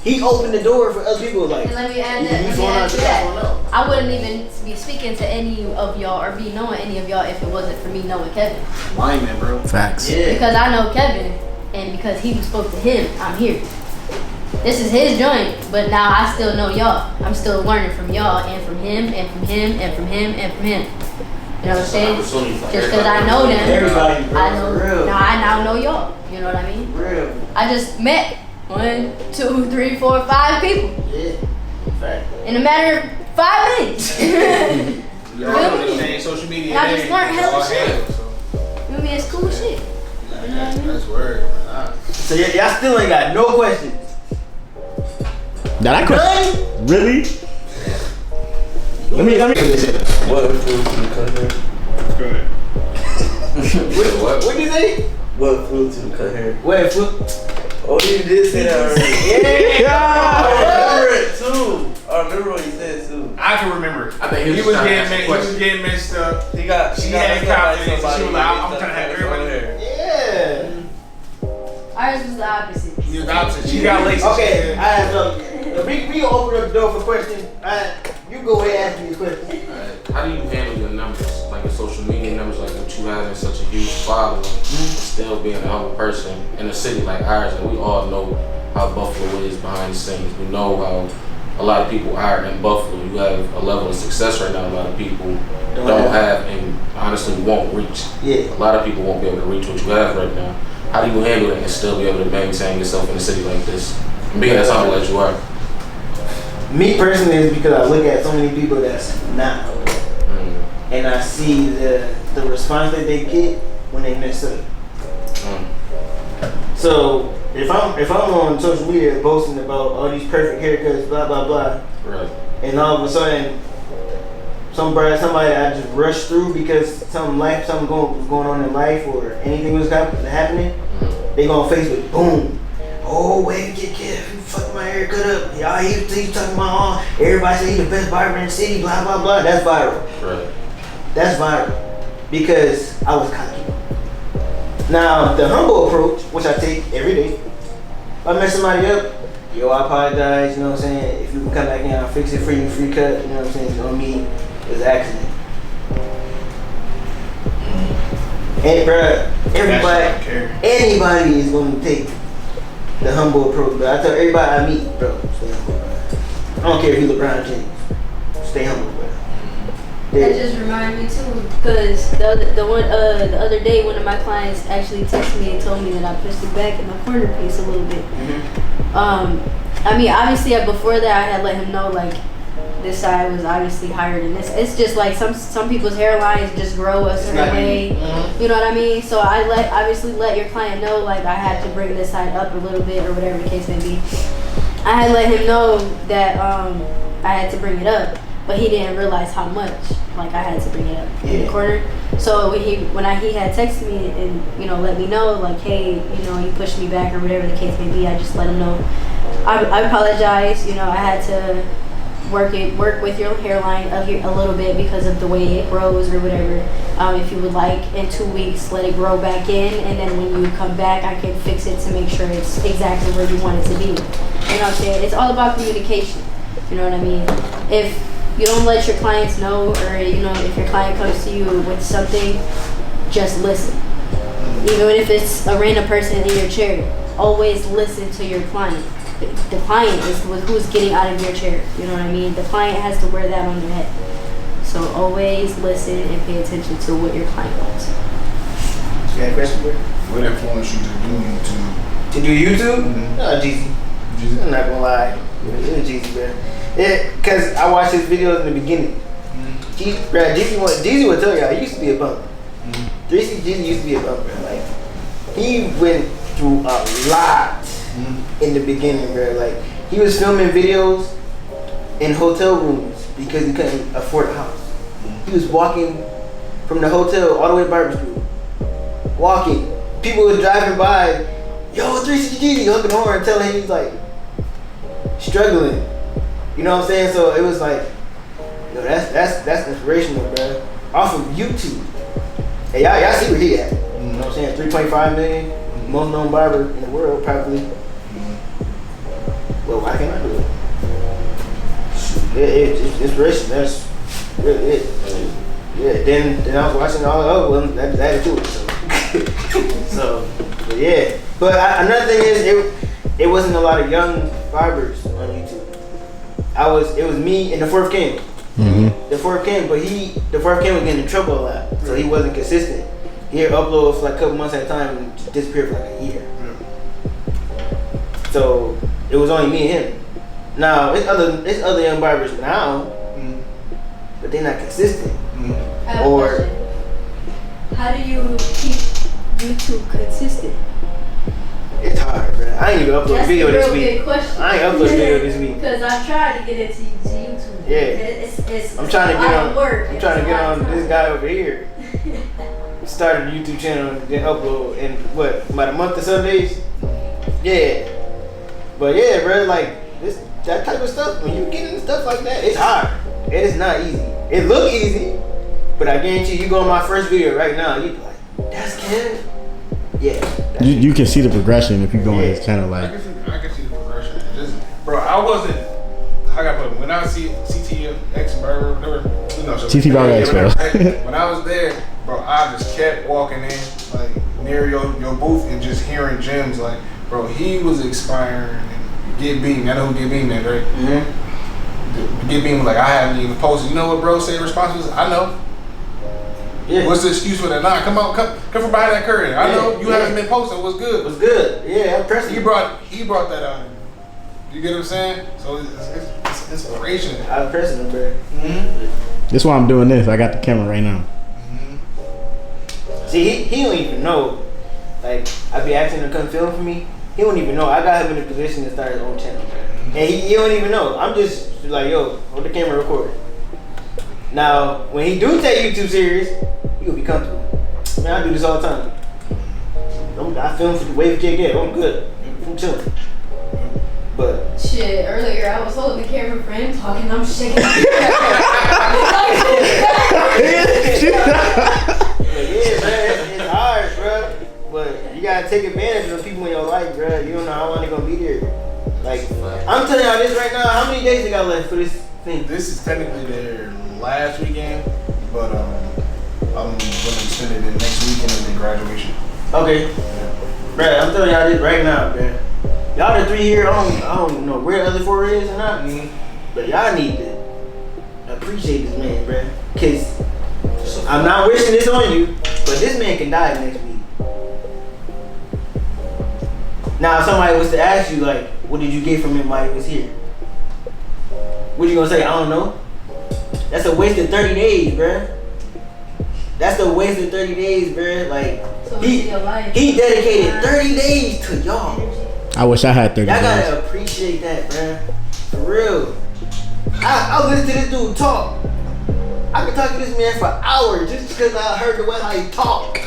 he opened the door for other people. Like, And let me add you that. Let me flown add out, to you got flown that. out. I wouldn't even be speaking to any of y'all or be knowing any of y'all if it wasn't for me knowing Kevin. Lineman, bro. Facts. Yeah. Because I know Kevin, and because he spoke to him, I'm here. This is his joint, but now I still know y'all. I'm still learning from y'all and from him and from him and from him and from him. You know what I'm saying? Just because I know them, Everybody, bro, I know. for real. Now I now know y'all. You know what I mean? Real. I just met 1, 2, 3, 4, 5 people Yeah. Fact. in a matter of 5 minutes. Y'all on the same social media. And I just name, learned hella all shit. hands, so. I mean, it's cool shit. That's word, man. So y'all still ain't got no questions. Now that question, really? Let me. What influenced you to cut hair? Go ahead. What did you say? What influenced you to cut hair? Wait, flip. Oh, you did say that already. Yeah. I remember it too. I remember what you said too. I can remember. I think He was getting messed up. He got. She had confidence. She was like, I'm trying to have everybody there. Yeah. Ours was the opposite. He was opposite. She got lazy. Okay, I have something. We gonna open up the door for questions. You go ahead and ask me a question. How do you handle your numbers, like your social media numbers, like what you have in such a huge following, still being a humble person in a city like ours, and we all know how Buffalo is behind the scenes. We know how a lot of people are in Buffalo. You have a level of success right now a lot of people don't have and honestly won't reach. Yeah. A lot of people won't be able to reach what you have right now. How do you handle that and still be able to maintain yourself in a city like this? And being as humble as you are. Me personally is because I look at so many people that's not humble. And I see the response that they get when they mess up. So if I'm on social media posting about all these perfect haircuts, blah blah blah, right, and all of a sudden somebody I just rushed through because something was going on in life or anything was happening, they go on Facebook, boom. Oh, Wavykid, you fucked my haircut up. Y'all, he's talking about everybody say he's the best barber in the city, blah blah blah. That's viral. Right. That's viral because I was cocky. Now, the humble approach, which I take every day, if I mess somebody up, yo, I apologize, you know what I'm saying? If you can come back in, I'll fix it for you, free cut, you know what I'm saying? It's on me, it's an accident. And, bruh, anybody is going to take the humble approach, bro. I tell everybody I meet, bro, stay humble, bro. I don't care if you LeBron James, stay humble, bro. That just reminded me too, because the other day one of my clients actually texted me and told me that I pushed it back in my corner piece a little bit. I mean, obviously before that I had let him know like this side was obviously higher than this. It's just like some people's hairlines just grow a certain way. You know what I mean? So I obviously let your client know like I had to bring this side up a little bit or whatever the case may be. I had let him know that I had to bring it up. But he didn't realize how much, like I had to bring it up in the corner. So when he had texted me and let me know like, hey, you pushed me back or whatever the case may be, I just let him know. I apologize. I had to work with your hairline a little bit because of the way it grows or whatever. If you would like, in 2 weeks, let it grow back in, and then when you come back, I can fix it to make sure it's exactly where you want it to be. You know what I'm saying? It's all about communication. You know what I mean? If you don't let your clients know, or if your client comes to you with something, just listen. Even if it's a random person in your chair, always listen to your client. The client is who's getting out of your chair. You know what I mean? The client has to wear that on their head. So always listen and pay attention to what your client wants. You got a question, bro? What influenced you to do YouTube? To do YouTube? Jeezy. I'm not gonna lie. It's Jeezy, bro. Yeah, because I watched his videos in the beginning. Jeezy would tell y'all, he used to be a bump. Jeezy used to be a bumper. Like, he went through a lot in the beginning, bro. Like, he was filming videos in hotel rooms because he couldn't afford a house. He was walking from the hotel all the way to Barber School. Walking. People were driving by, yo, 360 honking the horn, telling him he's like struggling. You know what I'm saying? So it was like, yo, that's inspirational, bro. Off of YouTube. Hey, y'all see where he at? You know what I'm saying? 3.5 million, most known barber in the world, probably. Well, why can't I do it? It's inspiration. That's really it. Yeah. Then I was watching all. Oh, well, that's added to it. So but yeah. But another thing is, it wasn't a lot of young barbers on YouTube. It was me and the fourth king. The fourth king, but the fourth king was getting in trouble a lot, so he wasn't consistent. He'd upload for like a couple months at a time and just disappear for like a year. So it was only me and him. Now it's other young barbers now, but they're not consistent. I have a question. How do you keep YouTube consistent? It's hard, bro. I ain't even upload a video this week. Question. I ain't upload a video this week. Because I tried to get into YouTube. Yeah. I'm trying to get on. I'm trying to get on this guy over here. Started a YouTube channel and then upload in about a month to some days. Yeah. But yeah, bro, like that type of stuff, when you get into stuff like that, it's hard. It is not easy. It look easy, but I guarantee you go on my first video right now, you be like, that's Ken? Yeah. You can see the progression if you go on his channel, like. I can see the progression. Bro, I wasn't. I got put when I see CTX Barber, whatever. CT Barber X, bro. When I was there, bro, I just kept walking in, like near your booth and just hearing gems. Like, bro, he was expiring and Get Beam. I know who Get Beam is, right? Mm-hmm. Get Beam was like, I haven't even posted. You know what, bro? Say responses. I know. Yeah. What's the excuse for that? Nah, come from behind that curtain. I know you haven't been posting. What's good? What's good? Yeah, I'm pressing. He brought that out. You get what I'm saying? So it's inspiration. I'm pressing him, bro. Mm-hmm. That's why I'm doing this. I got the camera right now. See, he don't even know. Like, I be asking him to come film for me. He don't even know. I got him in a position to start his own channel, man. And he don't even know. I'm just like, yo, hold the camera, record. Now, when he do take YouTube serious, he gonna be comfortable. Man, I do this all the time. I film for the Wavykid. Yeah, I'm good. I'm chilling. But Shit, earlier I was holding the camera for him talking, I'm shaking. yeah, man, it's hard, bro. But you gotta take advantage of the people in your life, bro. You don't know how long they're gonna be there. Like, I'm telling y'all this right now. How many days they got left for this thing? This is technically their last weekend, but I'm gonna extend it in next weekend and then graduation. Okay, bro. I'm telling y'all this right now, bro. Y'all the 3 here. I don't know where the other 4 is or not. But y'all need to appreciate this man, bro. Cause I'm not wishing this on you, but this man can die next week. Now, if somebody was to ask you, like, what did you get from him while he was here? What you gonna say? I don't know. That's a waste of 30 days, bruh. That's the waste of 30 days, bruh. Like, So he dedicated 30 days to y'all. I wish I had 30 Y'all days. gotta appreciate that, bruh. For real. I listen to this dude talk. I could talk to this man for hours just because I heard the way how he talk.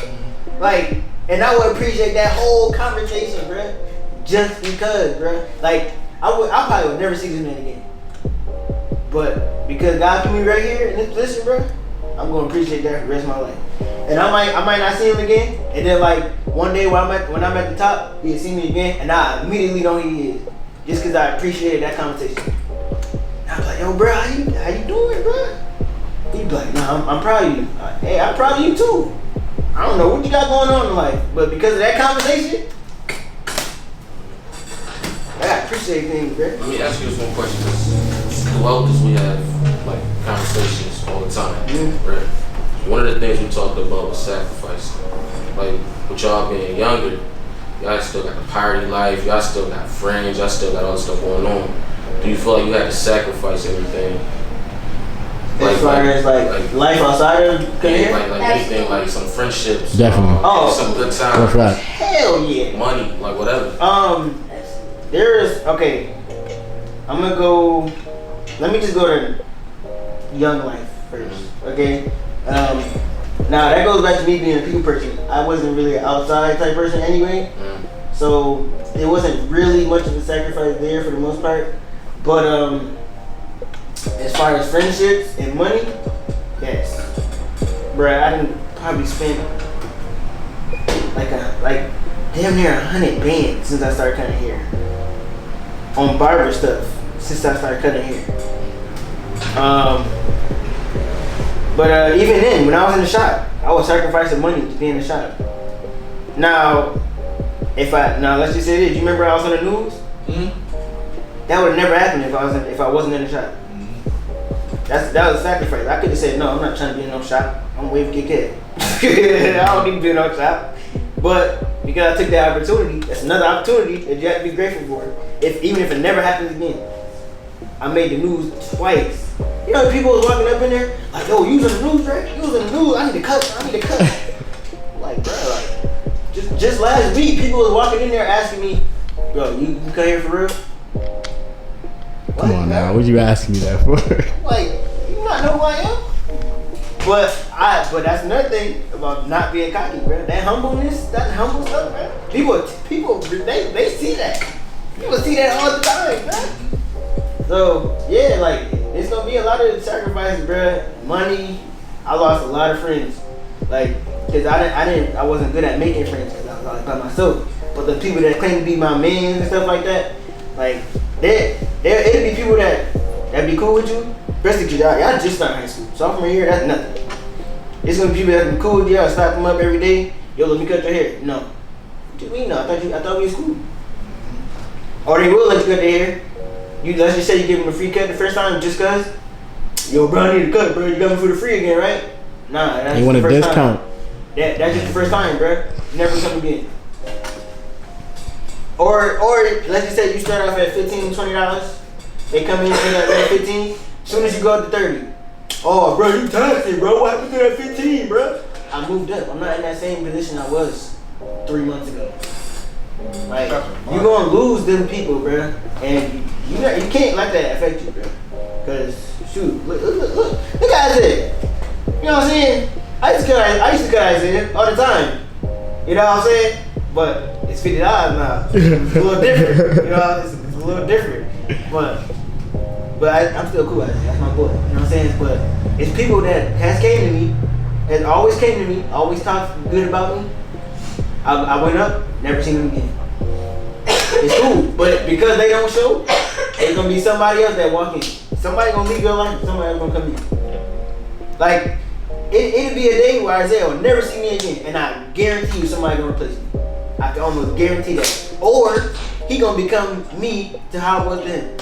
Like, and I would appreciate that whole conversation, bruh. Just because, bruh. Like, I probably would never see this man again. But because God put me right here in this position, bruh, I'm gonna appreciate that for the rest of my life. And I might not see him again. And then like one day when I'm at the top, he'll see me again, and I immediately know who he is, just because I appreciated that conversation. And I was like, yo, bro, how you doing, bro? He'd be like, nah, I'm proud of you. Hey, I'm proud of you too. I don't know what you got going on in life, but because of that conversation, I gotta appreciate things, bro. Let me ask you this one question. Throughout this, we have like conversations all the time, right? One of the things we talked about was sacrifice. Like, with y'all being younger, y'all still got the party life, y'all still got friends, y'all still got all this stuff going on. Do you feel like you had to sacrifice anything? As far as like life outside of career? Like anything, like some friendships. Definitely. Some good That's times. right. Hell yeah. Money, like whatever. There is, okay, I'm gonna go, let me just go to young life first, okay? Now that goes back to me being a people person. I wasn't really an outside type person anyway, so there wasn't really much of a sacrifice there for the most part. But as far as friendships and money, yes. Bruh, I didn't probably spend like damn near 100 bands since I started cutting hair. On barber stuff since I started cutting hair. But even then, when I was in the shop, I was sacrificing money to be in the shop. Now, let's just say this. You remember I was on the news? That would have never happened if I wasn't in the shop. That was a sacrifice. I could have said, no, I'm not trying to be in no shop. I'm Wavykid kid. I don't need to be in no shop. But because I took that opportunity, that's another opportunity that you have to be grateful for. Even if it never happens again. I made the news twice. You know, people was walking up in there like, yo, you was in the news, right? You was in the news. I need to cut. Like, bro, like, just last week, people was walking in there asking me, bro, you cut here for real? Come on now, what you asking me that for? Like, you not know who I am? But that's another thing about not being cocky, bro. That humble stuff, bro. People, they see that. People see that all the time, bro. So yeah, like it's gonna be a lot of sacrifices, bro. Money. I lost a lot of friends, like, cause I wasn't good at making friends, cause I was always by myself. But the people that claim to be my man and stuff like that, like, it'd be people that'd be cool with you, especially cause y'all just started high school. Sophomore year, that's nothing. It's gonna be people that be cool. Yeah, I slap them up every day. Yo, let me cut your hair. No. What do you mean no? I thought we was cool. Or they will let you cut their hair. Let's just say you give them a free cut the first time just cause. Yo, bro, I need a cut, bro. You got me for the free again, right? Nah, that's You want the a first discount? time. That's just the first time, bro. Never come again. Or let's just say you start off at $15, $20. They come in at 15. Soon as you go up to 30. Oh, bro, you taxing, bro. What happened to that 15, bro? I moved up. I'm not in that same position I was 3 months ago. Like, you gonna lose them people, bro. And you can't let that affect you, bro. Cause shoot, look at Isaiah. You know what I'm saying? I used to cut Isaiah all the time. You know what I'm saying? But it's $50 now. It's a little different. You know, it's a little different. But I'm still cool with Isaiah. That's my boy. You know what I'm saying? But it's people that has always came to me, always talked good about me. I went up, never seen them again. It's cool, but because they don't show, there's gonna be somebody else that walk in. Somebody gonna leave your life, somebody else gonna come in. Like, it'll be a day where Isaiah will never see me again, and I guarantee you somebody gonna replace me. I can almost guarantee that. Or he gonna become me to how it was then,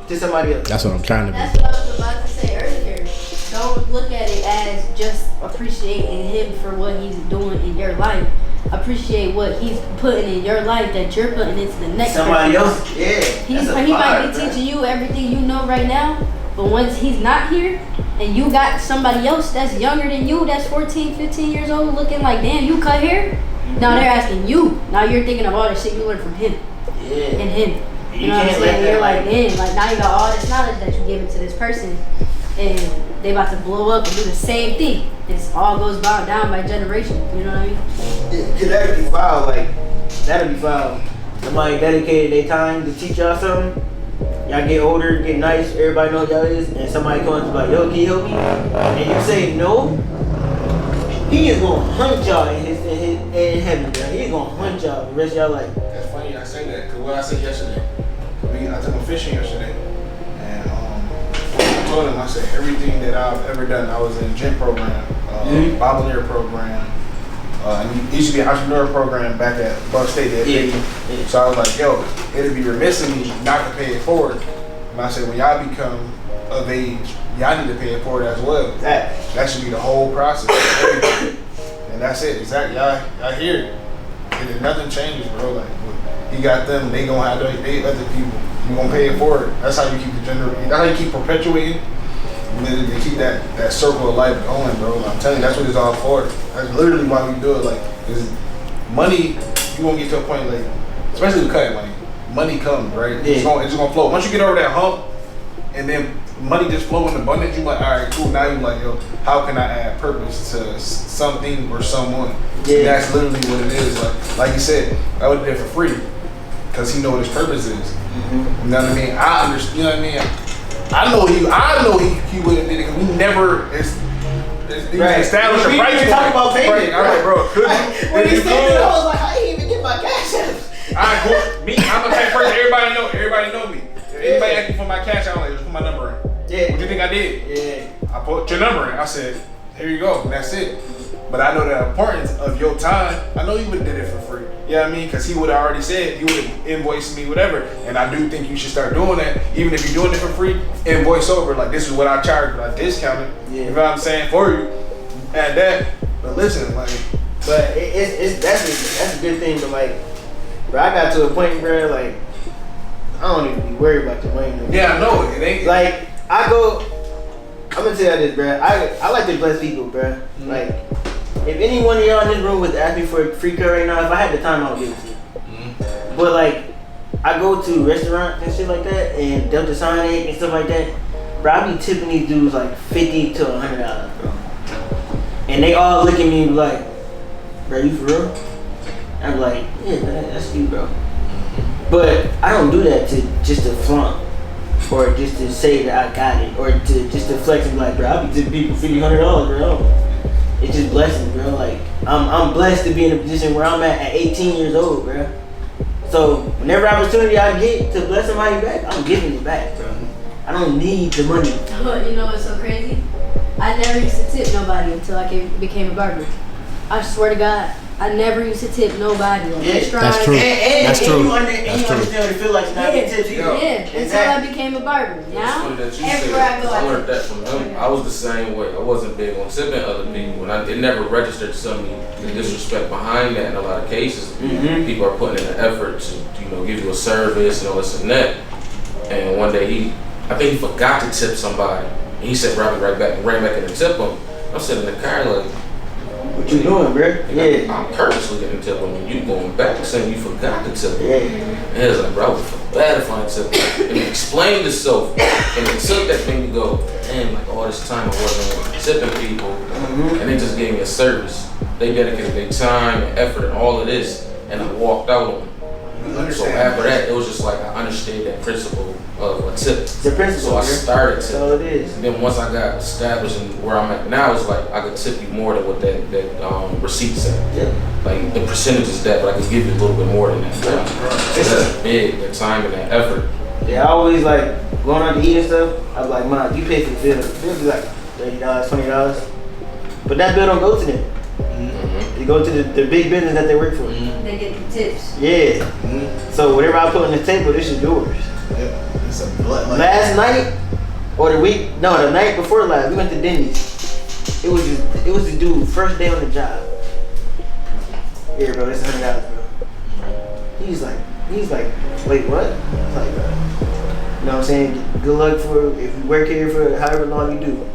to somebody else. That's what I'm trying to That's do. what I was about to say earlier. Don't look at it as just appreciating him for what he's doing in your life. Appreciate what he's putting in your life that you're putting into the next somebody person. else, yeah. He might be teaching you everything you know right now, but once he's not here and you got somebody else that's younger than you, that's 14, 15 years old, looking like, damn, you cut hair? Now they're asking you. Now you're thinking of all the shit you learned from him and him. You know what I'm saying? You're like, damn, like now you got all this knowledge that you gave it to this person, and they about to blow up and do the same thing. It all goes down by generation. You know what I mean? Yeah, that'd be foul. Like, that'd be foul. Somebody dedicated their time to teach y'all something. Y'all get older, get nice, everybody know who y'all is, and somebody comes and like, yo, can you help me? And you say no, he is gonna hunt y'all in heaven, bro. He is gonna hunt y'all the rest of y'all life. That's funny I say that, because what I said yesterday, I took him fishing yesterday, and I told him, I said, everything that I've ever done, I was in a gym program, bobblehead program, and he used to be an entrepreneur program back at Buck State. Yeah. So I was like, yo, it'd be remiss of me not to pay it forward. And I said, when y'all become of age, y'all need to pay it forward as well. That should be the whole process. And that's it, exactly. Y'all hear it. And nothing changes, bro. Like, he got them, they gonna have they other people. You gonna pay it forward. That's how you keep the that's how you keep perpetuating. They keep that circle of life going, bro. I'm telling you, that's what it's all for. That's literally why we do it. Like, cause money, you won't get to a point like, especially with cutting money. Money comes, right? Yeah. It's just gonna flow. Once you get over that hump, and then money just flow in abundance, you like, all right, cool. Now you like, yo, how can I add purpose to something or someone? Yeah. And that's literally what it is. Like you said, I would do it for free, cause he know what his purpose is. Mm-hmm. You know what I mean? I understand. You know what I mean? I know he wouldn't did it, because we never established a price. We talk about payment. I'm like, bro, could you? When he said it, I was like, I didn't even get my cash apps. I'm the type of person, everybody know me. If anybody asking for my cash out, I'm like, just put my number in. Yeah. What do you think I did? Yeah. I put your number in. I said, here you go, and that's it. But I know the importance of your time. I know you would have did it for free. You know what I mean? Because he would have already said, he would have invoiced me, whatever. And I do think you should start doing that. Even if you're doing it for free, invoice over. Like, this is what I charge, but I discount it. Yeah. You know what I'm saying? For you. Add that. But listen, like. But that's a good thing, but like, bro, I got to a point, bro, like, I don't even be worried about the money no more. Yeah, I know. It ain't. Like, I'm gonna tell you this, bro. I like to bless people, bro. Mm-hmm. Like, if any one of y'all in this room was asking for a free cut right now, if I had the time, I would give it to you. Mm-hmm. But like, I go to restaurants and shit like that, and Delta Sonic and stuff like that, bro, I be tipping these dudes like $50 to $100, bro. And they all look at me like, bro, you for real? I'm like, yeah, man, that's you, bro. But I don't do that just to flaunt, or just to say that I got it, or just to flex and be like, bro, I be tipping people $50, $100, bro. It's just blessing, bro. Like, I'm blessed to be in a position where I'm at 18 years old, bro. So whenever opportunity I get to bless somebody back, I'm giving it back, bro. I don't need the money. You know what's so crazy? I never used to tip nobody until I became a barber. I swear to God, I never used to tip nobody. Like, That's true. That's true. You understand what it feels like to not get tips either. Yeah, until I became a barber. Now, everywhere I go, I learned that from him. I was the same way. I wasn't big on tipping other people, and it never registered to me the disrespect behind that. In a lot of cases, people are putting in an effort to, give you a service and all this and that. And one day I think he forgot to tip somebody. And he said, "Robbie, right back," and ran back in and tip him. I'm sitting in the car like, what you doing, bro? Yeah. I'm purposely gonna tip him, and you going back saying you forgot to tip him. Yeah. And he was like, bro, I would feel bad if I didn't tip him. And he explained himself, and it took that thing to go, damn, like all this time I wasn't tipping people, and they just gave me a service. They dedicated their time and effort and all of this, and I walked out on them. So after that, it was just like I understood that principle of a tip. The principle. So I started That's all it is. and then once I got established and where I'm at now, it's like I could tip you more than what that receipt said. Yeah. Like the percentage is that, but I could give you a little bit more than that. So that's big, that time and that effort. Yeah, I always like going out to eat and stuff. I'm like, Mom, you pay for the bill. The bill be like $30, $20. But that bill don't go to them. They go to the big business that they work for. they get the tips. Yeah. So whatever I put on the table, this is yours. Yeah, it's a blood. Like, Last night, or the night before last, we went to Denny's. It was the dude first day on the job. Yeah, bro, this is $100, bro. He's like, wait, what? I was like, bro, you know what I'm saying? Good luck for if you work here for however long you do.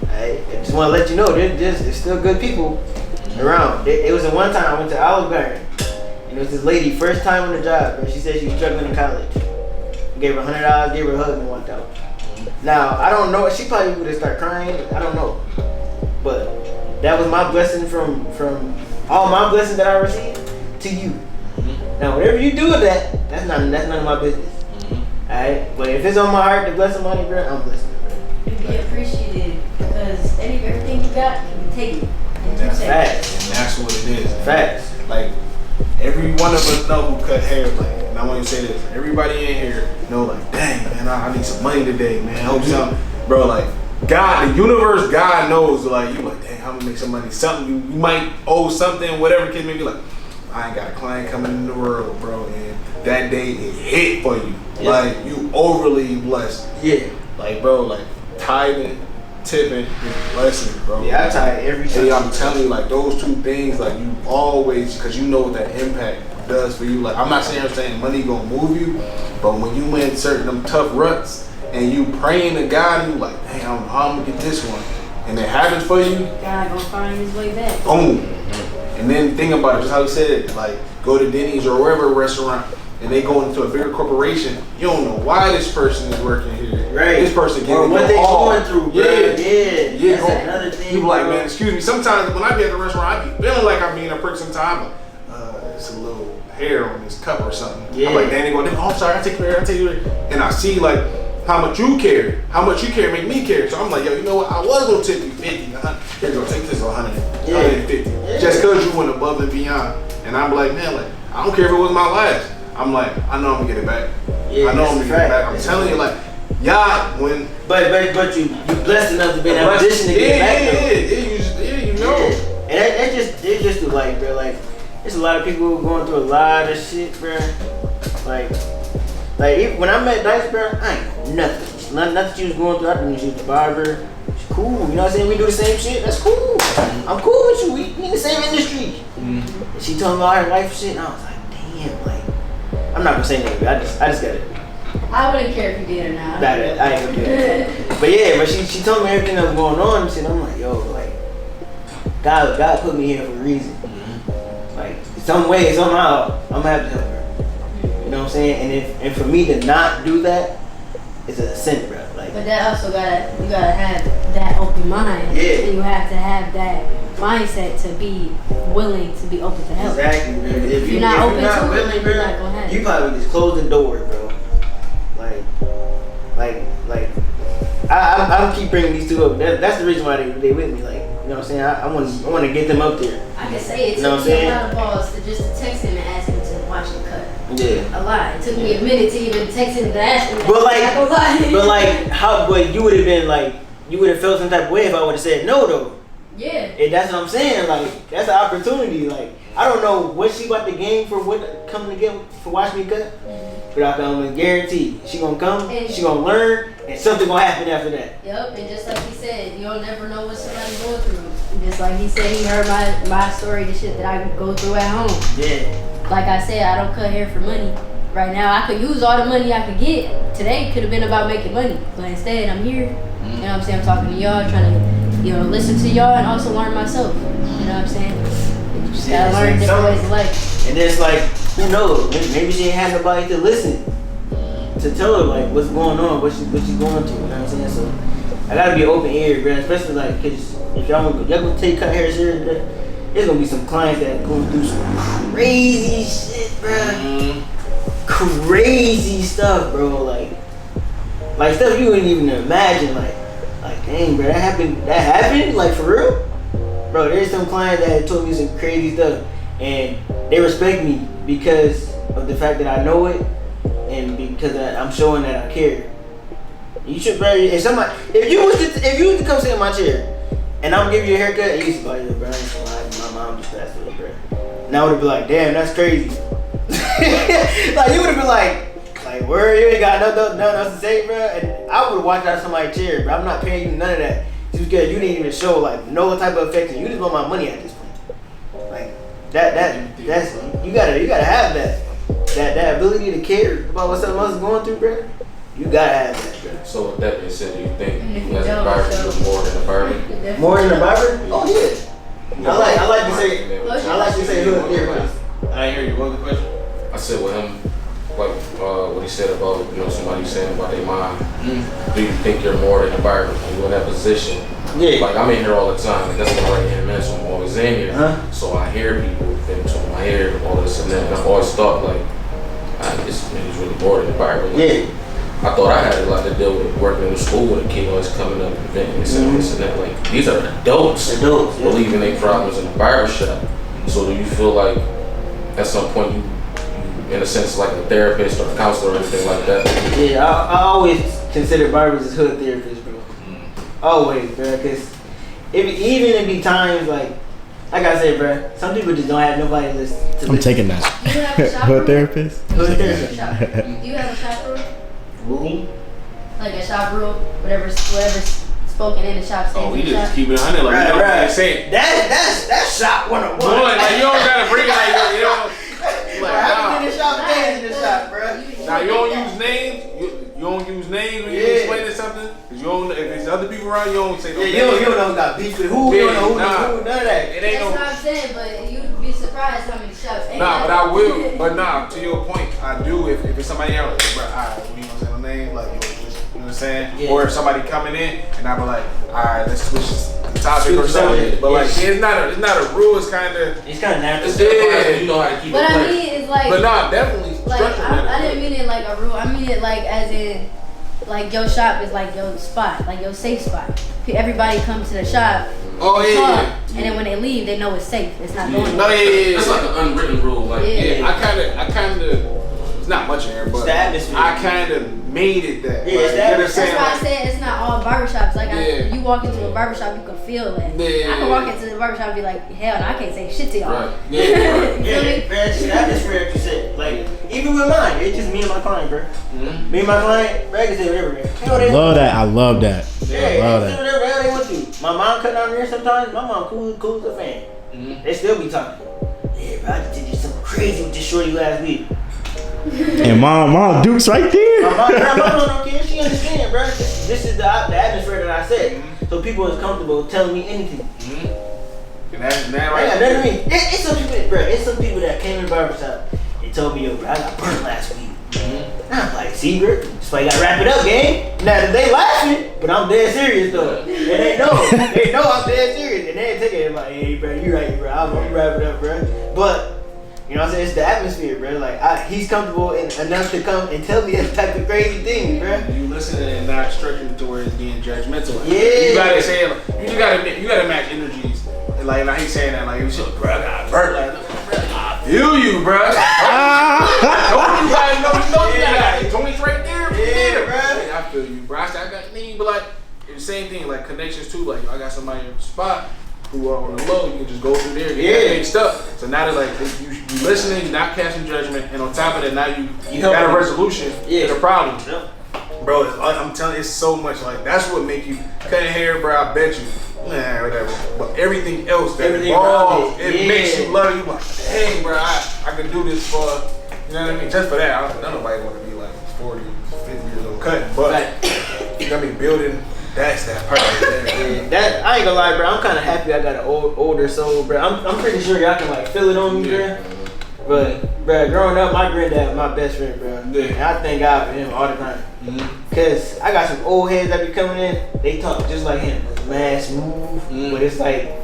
I just want to let you know, there's still good people around. It was the one time I went to Olive Garden, and it was this lady, first time on the job, and she said she was struggling in college. Gave her $100, gave her a hug, and walked out. Now, I don't know, she probably would have started crying, I don't know. But that was my blessing from all my blessings that I received to you. Now, whatever you do with that, that's none of my business. Alright? But if it's on my heart to bless somebody, bro, I'm blessing it, bro. Be appreciative because everything you got can be taken. That's Facts. And that's what it is. Facts. Like, every one of us know who cut hair. Like, and I want to say this. Everybody in here know, like, dang, man, I need some money today, man. Hope something. Bro, like, God, the universe, God knows, like, you like, dang, I'm gonna make some money. Something, you might owe something, whatever kid may be like, I ain't got a client coming in the world, bro. And that day, it hit for you. Yeah. Like, you overly blessed. Yeah. Like, bro, like, tithing, tipping, blessing, bro. Yeah, I tie every time. Hey, I'm telling you, like, those two things, like, you always, because you know what that impact does for you. Like, I'm not saying money gonna move you, but when you in certain them tough ruts and you praying to God and you like, dang, I don't know how I'm gonna get this one, and it happens for you, God gonna find his way back. boom. And then think about it, just how you said it, like, go to Denny's or wherever restaurant, and they go into a bigger corporation. You don't know why this person is working here. Right. This person Or getting what they all. going through, bro. Yeah. Yeah. That's another thing. You be like, bro. man, excuse me. Sometimes when I be at the restaurant, I be feeling like I'm being a prick sometimes. It's a little hair on this cup or something. Yeah. I'm like, Danny going, oh, I'm sorry, I take care, and I see like how much you care make me care. So I'm like, yo, you know what? I was gonna tip you 50. Here you go, take this 100, 150. Yeah. Just cause you went above and beyond. And I'm like, man, like, I don't care if it was my last. I'm like, I know I'm gonna get it back. Yeah, I know I'm gonna get it back. I'm that's telling you, like, y'all, when But you blessed enough to be in that position to get back though. you know. And it's just like, bro, like, there's a lot of people going through a lot of shit, bro. Like when I met Dice, bro, I ain't know nothing. Nothing she was going through. I didn't know she was the barber. She's cool. You know what I'm saying? We do the same shit. That's cool. I'm cool with you. We in the same industry. And she told me all her life shit, and I was like, damn, like, I'm not gonna say anything. I just got it. I wouldn't care if you did or not. I ain't gonna do that. But yeah, but she told me everything that was going on and shit. I'm like, yo, like, God put me here for a reason. Like, some way, somehow, I'm gonna have to help her. You know what I'm saying? And for me to not do that, it's a sin, bro. Like, But that also you gotta have that open mind. Yeah. And you have to have that mindset to be willing to be open to help. exactly, bro. If you're not open not to it, willing, you're bro, not gonna have you it. probably just close the door, bro. Like, I keep bringing these two up. That's the reason why they with me. Like, you know what I'm saying? I want to get them up there. I can say it You know took what I'm me a saying? lot of balls to just text him and ask him to watch the cut. Yeah. A lot. It took me a minute to even text him to ask him. But like, I'm not gonna lie. but you would have been like, you would have felt some type of way if I would have said no though. Yeah. And that's what I'm saying. Like that's an opportunity. Like I don't know what she about to gain for what coming to get for watch me cut, but I can guarantee she gonna come, she gonna learn, and something gonna happen after that. Yep, and just like he said, you'll never know what somebody's going through. Just like he said, he heard my story, the shit that I go through at home. Yeah. Like I said, I don't cut hair for money. Right now, I could use all the money I could get. Today could have been about making money, but instead, I'm here. You know what I'm saying? I'm talking to y'all, trying to, listen to y'all and also learn myself. You know what I'm saying? You just gotta learn different ways of life. And then it's like, who knows? Maybe she ain't had nobody to listen, to tell her like what's going on, what she's going through. You know what I'm saying? So I gotta be open ear, bro. Especially like, cause if y'all gonna take cut hair serious, bro, there's gonna be some clients that going through some crazy shit, bro. Crazy stuff, bro. Like stuff you wouldn't even imagine. Like, dang, bro, that happened. Like for real, bro. There's some clients that told me some crazy stuff, and they respect me because of the fact that I know it, and because I'm showing that I care. You should, bro. If you was to come sit in my chair, and I'm giving you a haircut, and you say, "Oh, yeah, bro, my mom just passed away, bro," and I would have been like, "Damn, that's crazy." Like you would have been like, word, you ain't got nothing else to say, bro. And I would have walked out of somebody's chair, bro. I'm not paying you none of that. Just because you didn't even show like no type of affection. You just want my money at this point. Like that's you gotta have that ability to care about what someone else is going through, bro. You gotta have that, bro. So with that being said, do you think you as a barber you're more than a barber? More than a barber? Oh yeah. I like to say hood therapist. I didn't hear you. What was the question? I said with him, like what he said about somebody saying about their mom. Do you think you're more than a barber? You're in that position. Yeah. Like I'm in here all the time. Like, that's my right hand man, so I'm always in here. So I hear people into my hair, all this and that. And I've always thought like, this nigga's really more than a barber. Like, yeah. I thought I had a lot to deal with working in the school with a kid always coming up and venting this and this and that. Like these are adults believing their problems in the barbershop. So do you feel like at some point you in a sense like a therapist or a counselor or anything like that? Yeah, I always consider barbers as hood therapists, bro. Always, bro. Because even it be times like I said, bro, some people just don't have nobody to listen. I'm taking that. Do you have a shop Hood room? therapist? Hood therapist. Do you have a shop room? Room? Like a shop room? Whatever's spoken in the shop stays Oh, we in the just shop. keep it 100 like you know what I'm saying. That's shop 101. Like you don't gotta bring it like you know. Like, I'm in the shop, stays in the shop, bro. Now you don't use names. You don't use names when you explaining something. Cause you don't. If there's other people around, you don't say no. You don't know who got beef with who. You don't know who. None of that. It ain't That's no. what I'm saying, but you'd be surprised how many shops. Nah, but I will. But nah, to your point, I do. If it's somebody else, bro, alright, we gonna say no name, like just, you know what I'm saying? Yeah. Or if somebody coming in and I be like, alright, let's switch the topic or something. But like, it's not a rule. It's kind of natural. You know how to keep What it I playing. mean is like. But nah, definitely. Like I didn't mean it like a rule. I mean it like as in, like your shop is like your spot, like your safe spot. Everybody comes to the shop. Oh yeah. And then when they leave, they know it's safe. It's not going. No, yeah. It's like an unwritten rule. Like I kind of. It's not much in here, but I kind of made it that. Yeah, That's why I said it's not all barbershops. Like you walk into a barbershop, you can feel that. I can walk into the barbershop and be like, hell, no, I can't say shit to y'all. Right. That's fair. You said like even with mine, it's just me and my client, bro. Me and my client, bro, can say whatever. I love that. I love that. Whatever they want to. My mom cut down there sometimes. My mom cool as a fan. They still be talking. Yeah, bro, I just did you something crazy with this shorty last week. And mom Duke's right there. My mom don't care. She understand, bro. This is the atmosphere that I set. So people is comfortable telling me anything. And that's right. Yeah, that's what I mean. It's some people, bro. It's some people that came in the barbershop and told me, yo, bro, I got burnt last week. And I'm like, see, bro, that's why you gotta wrap it up, gang. Now they laughing, but I'm dead serious though. And they know I'm dead serious. And they take it like, hey, bro, you right, bro. I'm gonna wrap it up, bro. But you know what I'm saying? It's the atmosphere, bro. Like he's comfortable enough to come and tell me that type of crazy things, bro. You listening and not stretching to where it's being judgmental. Yeah. You gotta say you gotta match energies. And like I hate saying that, like you should, bro, I got burnt like I feel you, bro. You guys know you got 20 right there. Yeah, bro. I feel you, bro. I got name, but like same thing, like connections too. Like I got somebody in the spot who are on the low, you can just go through there, get that mixed up. So now they're like, you listening, not casting judgment, and on top of that, now you got a resolution to the problem. Yeah. Bro, I'm telling you, it's so much like, that's what make you cut hair, bro, I bet you. Nah, whatever. But everything else that involves, it makes you love you. Like, hey, bro, I can do this for, you know what I mean? Just for that, I don't nobody want to be like 40, 50 years old cutting, but you know what I mean, building. That's that part right there. Yeah, that I ain't gonna lie, bro. I'm kind of happy I got an older soul, bro. I'm pretty sure y'all can like feel it on me, bro. But bro, growing up, my granddad was my best friend, bro. Yeah. And I thank God for him all the time. Cause I got some old heads that be coming in. They talk just like him, like mad smooth, but it's like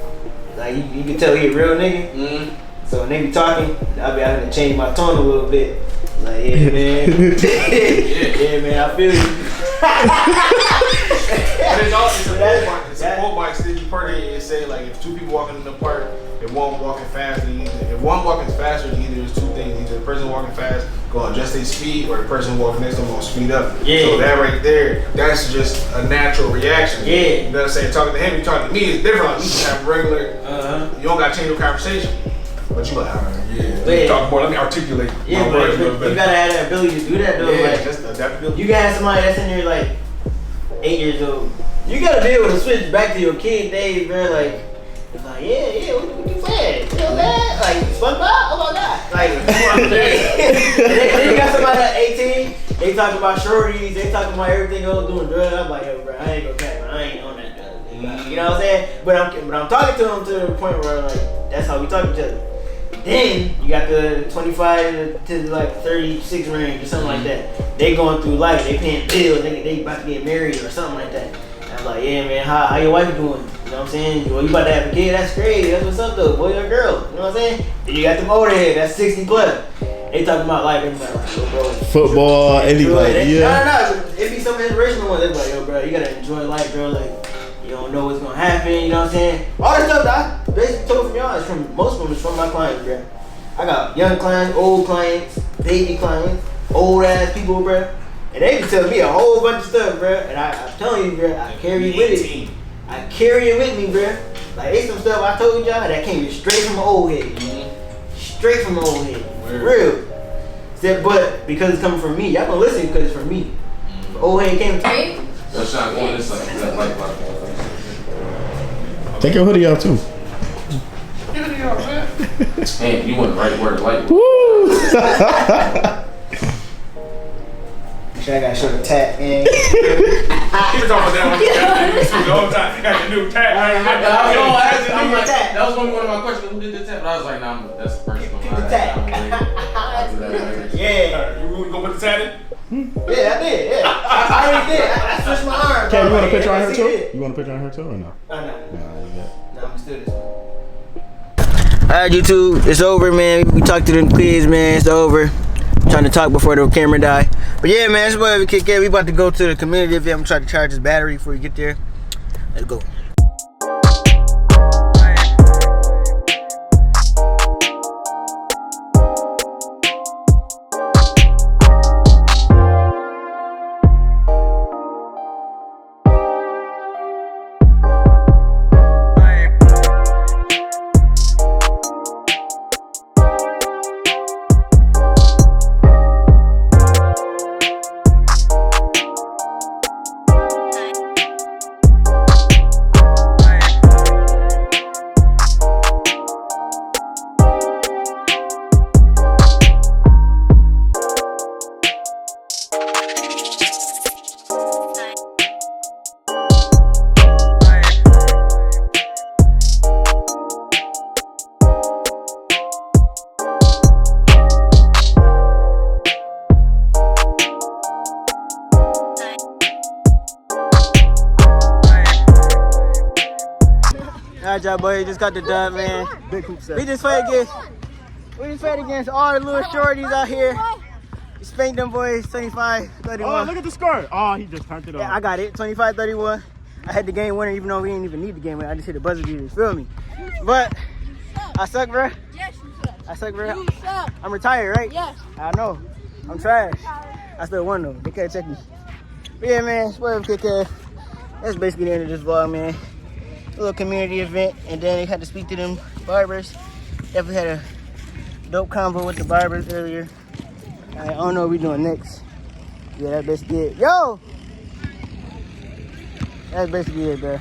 you can tell he a real nigga. So when they be talking, I'll be having to change my tone a little bit. Like, yeah, man. Yeah, man. I feel you. It's a quote by Stevie Perry. It say like if two people walking in the park, if one walking fast, if one walking faster, then either there's two things: either the person walking fast gonna adjust their speed, or the person walking next to them gonna speed up. Yeah. So that right there, that's just a natural reaction. Yeah. You know what I'm saying? Talking to him, you talking to me, it's different. Like, we just have regular. You don't gotta change your conversation. But you like, let me talk more, let me articulate my words a little bit. You gotta have that ability to do that though. Yeah, like, just adaptability. You gotta have somebody that's in there like 8 years old. You gotta be able to switch back to your kid days, bro. Like, it's like, yeah, what you saying? You know that? Like, SpongeBob? Oh my God. Like, then you got somebody at 18, they talking about shorties, they talking about everything else doing drugs. I'm like, yo, bro, I ain't gonna cap, I ain't on that drug. You know what I'm saying? But I'm talking to them to the point where like, that's how we talk to each other. Then you got the 25 to like 36 range or something like that. They going through life, they paying bills, they about to get married or something like that. And I'm like, yeah, man, how your wife doing? You know what I'm saying? Well, you about to have a kid? That's crazy. That's what's up though, boy or girl. You know what I'm saying? Then you got them older head, that's 60 plus. They talking about life, they be like, yo, bro, football, anybody, yeah. No, it be some inspirational ones. They be like, yo, bro, you gotta enjoy life, bro. Like, you don't know what's gonna happen, you know what I'm saying? All the stuff that I basically told from y'all is from, most of them is from my clients, bro. I got young clients, old clients, baby clients, old ass people, bro. And they be telling me a whole bunch of stuff, bro. And I'm telling you, bro, I carry it with it. I carry it with me, bro. Like, it's some stuff I told y'all that came straight from my old head. Straight from my old head. For real. Said, but because it's coming from me, y'all gonna listen because it's from me. The old head came from me. That's not going this like Take your hoodie off too. Man, you went right word like. Sure, I gotta show the tag, man. He was talking about that the whole time. Got the new tag. That was one of my questions. Who did the tag? But I was like, nah, that's the person. Keep the tag. Yeah. You gonna put the tag in? Yeah, I did. Yeah, I already did. I switched my arm. Okay, you want a picture on her too? You want a picture on her too or no? No, I'm still this one. Alright, YouTube, it's over, man. We talked to them kids, man. It's over. I'm trying to talk before the camera die. But yeah, man, it's Wavykid. We about to go to the community event. I'm trying to charge his battery before we get there. Let's go. Alright, y'all boys, just got the dub, man. Big hoop set. We just played against all the little shorties out here. We spanked them boys 25-31. Oh, look at the score. Oh, he just turned it off. Yeah, I got it, 25-31. I had the game winner, even though we didn't even need the game winner. I just hit the buzzer beater, you feel me? But I suck, bro. Yes, you suck. I suck, bro. You suck. I'm retired, right? Yes. I know. I'm trash. I still won though. They can't check me. But yeah, man, it's Wavykid. that's basically the end of this vlog, man. A little community event, and then they had to speak to them barbers. Definitely had a dope convo with the barbers earlier. I don't know what we doing next. Yeah, that's basically it. Yo! That's basically it, bro.